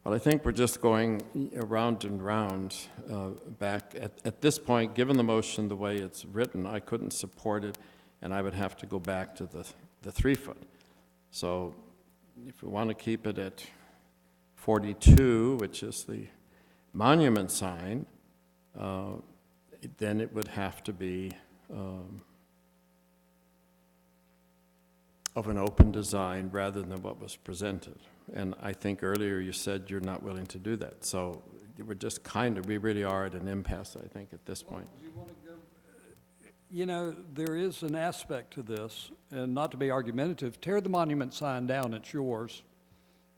Speaker 1: Well, I think we're just going around and round back. At this point, given the motion the way it's written, I couldn't support it, and I would have to go back to the 3-foot. So if we want to keep it at 42, which is the monument sign, then it would have to be of an open design rather than what was presented. And I think earlier you said you're not willing to do that. So we're just we really are at an impasse, I think, at this point.
Speaker 3: Do you want to go? You know, there is an aspect to this, and not to be argumentative, tear the monument sign down, it's yours.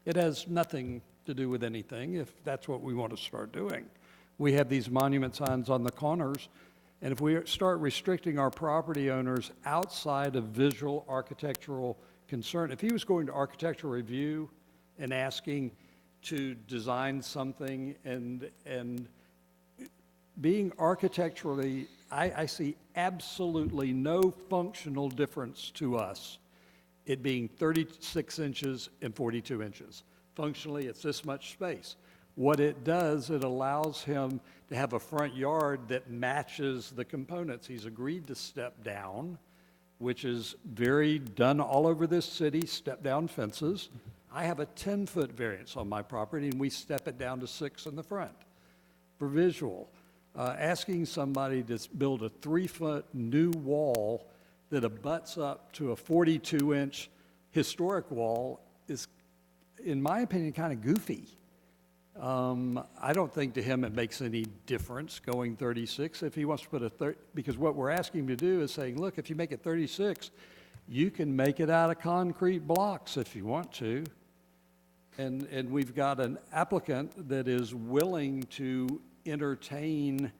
Speaker 3: It has nothing to do with anything, if that's what we want to start doing. We have these monument signs on the corners, and if we start restricting our property owners outside of visual architectural concern, if he was going to architectural review and asking to design something and being architecturally, I see absolutely no functional difference to us, it being 36 inches and 42 inches. Functionally, it's this much space. What it does, it allows him to have a front yard that matches the components. He's agreed to step down, which is very done all over this city, step-down fences. I have a 10-foot variance on my property, and we step it down to 6 in the front. For visual, asking somebody to build a 3-foot new wall that abuts up to a 42-inch historic wall is, in my opinion, kind of goofy. I don't think to him it makes any difference going 36 if he wants to put a because what we're asking him to do is saying, look, if you make it 36, you can make it out of concrete blocks if you want to. And we've got an applicant that is willing to entertain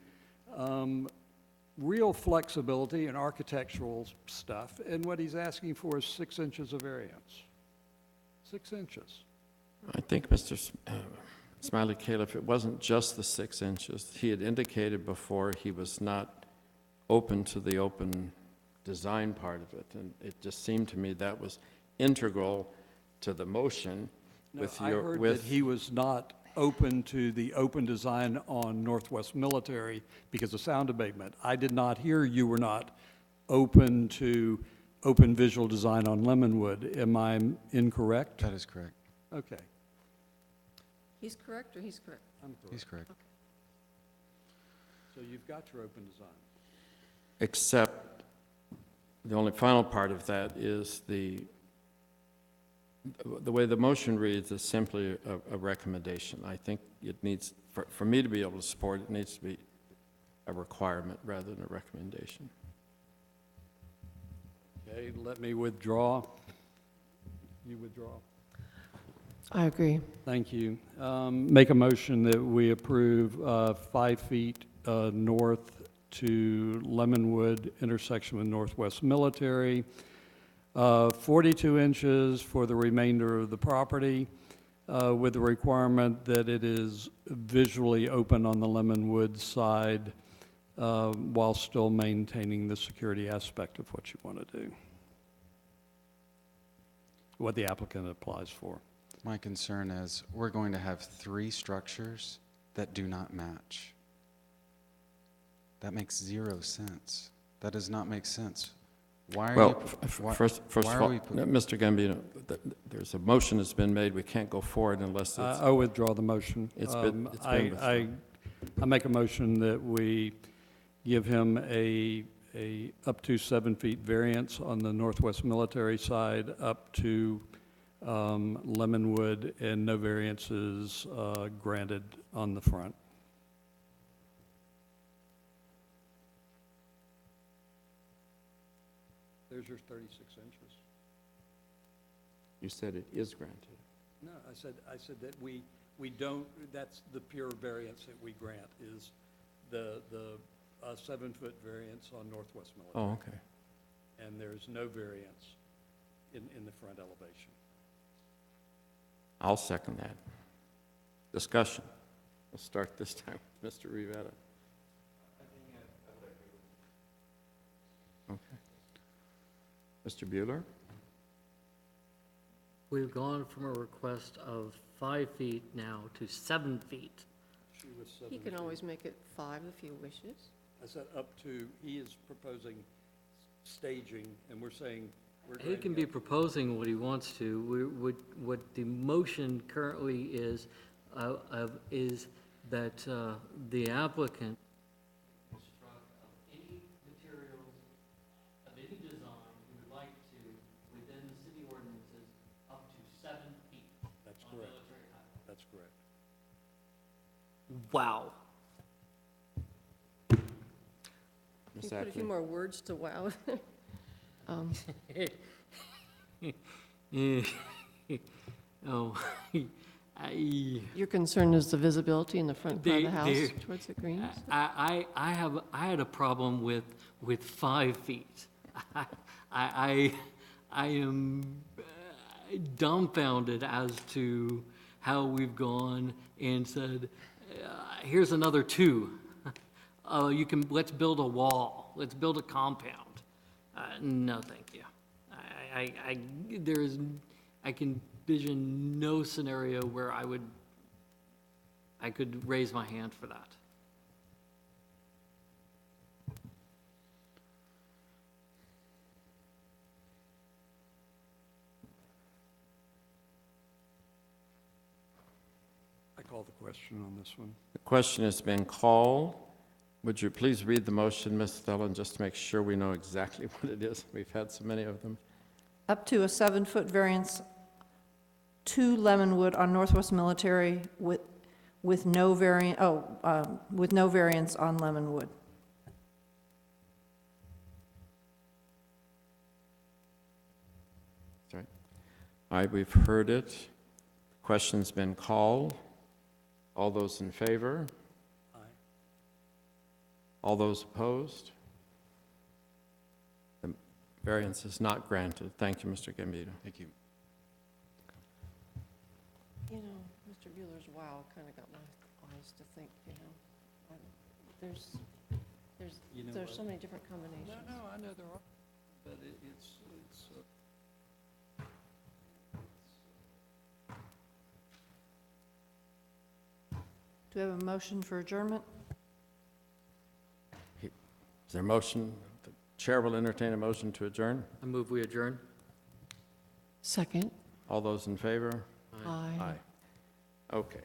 Speaker 3: real flexibility in architectural stuff, and what he's asking for is 6 inches of variance. 6 inches.
Speaker 1: I think, Mr. Smiley Califf, it wasn't just the 6 inches. He had indicated before he was not open to the open design part of it, and it just seemed to me that was integral to the motion.
Speaker 3: No, I heard that he was not open to the open design on Northwest Military because of sound abatement. I did not hear you were not open to open visual design on Lemonwood. Am I incorrect?
Speaker 5: That is correct.
Speaker 3: Okay.
Speaker 4: He's correct, or he's correct?
Speaker 3: I'm correct.
Speaker 5: He's correct.
Speaker 3: So you've got your open design.
Speaker 1: Except the only final part of that is the way the motion reads is simply a recommendation. I think it needs, for me to be able to support it, needs to be a requirement rather than a recommendation.
Speaker 3: Okay, let me withdraw. You withdraw.
Speaker 4: I agree.
Speaker 3: Thank you. Make a motion that we approve 5 feet north to Lemonwood intersection with Northwest Military, 42 inches for the remainder of the property, with the requirement that it is visually open on the Lemonwood side while still maintaining the security aspect of what you want to do, what the applicant applies for.
Speaker 5: My concern is we're going to have 3 structures that do not match. That makes 0 sense. That does not make sense. Why are
Speaker 1: Well,
Speaker 5: you,
Speaker 1: first of
Speaker 5: why are
Speaker 1: all,
Speaker 5: we
Speaker 1: Mr. Gambino, there's a motion that's been made. We can't go forward unless it's,
Speaker 3: I withdraw the motion.
Speaker 1: It's been
Speaker 3: I make a motion that we give him a up to 7 feet variance on the Northwest Military side, up to Lemonwood, and no variances granted on the front. There's your 36 inches.
Speaker 1: You said it is granted.
Speaker 3: No, I said that we don't, that's the pure variance that we grant, is the 7-foot variance on Northwest Military.
Speaker 1: Oh, okay.
Speaker 3: And there's no variance in the front elevation.
Speaker 1: I'll second that. Discussion. We'll start this time with Mr. Rivera. Okay. Mr. Bueller?
Speaker 8: We've gone from a request of 5 feet now to 7 feet.
Speaker 3: She was 7
Speaker 4: He can
Speaker 3: feet.
Speaker 4: always make it 5 if he wishes.
Speaker 3: I said up to, he is proposing staging, and we're saying we're
Speaker 8: He can be proposing what he wants to. What the motion currently is that the applicant construct of any materials, of any design he would like to, within the city ordinances, up to 7 feet
Speaker 3: That's
Speaker 8: on
Speaker 3: correct.
Speaker 8: military highway.
Speaker 3: That's correct.
Speaker 8: Wow.
Speaker 1: Ms.
Speaker 4: You put a few
Speaker 1: Ackley?
Speaker 4: more words to wow.
Speaker 8: Oh,
Speaker 4: Your concern is the visibility in the front part of the house
Speaker 8: There-
Speaker 4: towards the greens?
Speaker 8: I had a problem with 5 feet. I am dumbfounded as to how we've gone and said, here's another 2. Let's build a wall, let's build a compound. No, thank you. I can envision no scenario where I could raise my hand for that.
Speaker 3: I call the question on this one.
Speaker 1: The question has been called. Would you please read the motion, Ms. Thelen, just to make sure we know exactly what it is? We've had so many of them.
Speaker 2: Up to a 7-foot variance to Lemonwood on Northwest Military with no variant, with no variance on Lemonwood.
Speaker 1: Sorry. All right, we've heard it. Question's been called. All those in favor?
Speaker 3: Aye.
Speaker 1: All those opposed? The variance is not granted. Thank you, Mr. Gambino.
Speaker 5: Thank you.
Speaker 4: You know, Mr. Bueller's wow kind of got my eyes to think, you know.
Speaker 3: You know
Speaker 4: There's
Speaker 3: what?
Speaker 4: so many different combinations.
Speaker 3: No, I know there are, but it's
Speaker 2: Do we have a motion for adjournment?
Speaker 1: Is there a motion? The chair will entertain a motion to adjourn.
Speaker 8: I move we adjourn.
Speaker 4: Second?
Speaker 1: All those in favor?
Speaker 4: Aye.
Speaker 1: Okay.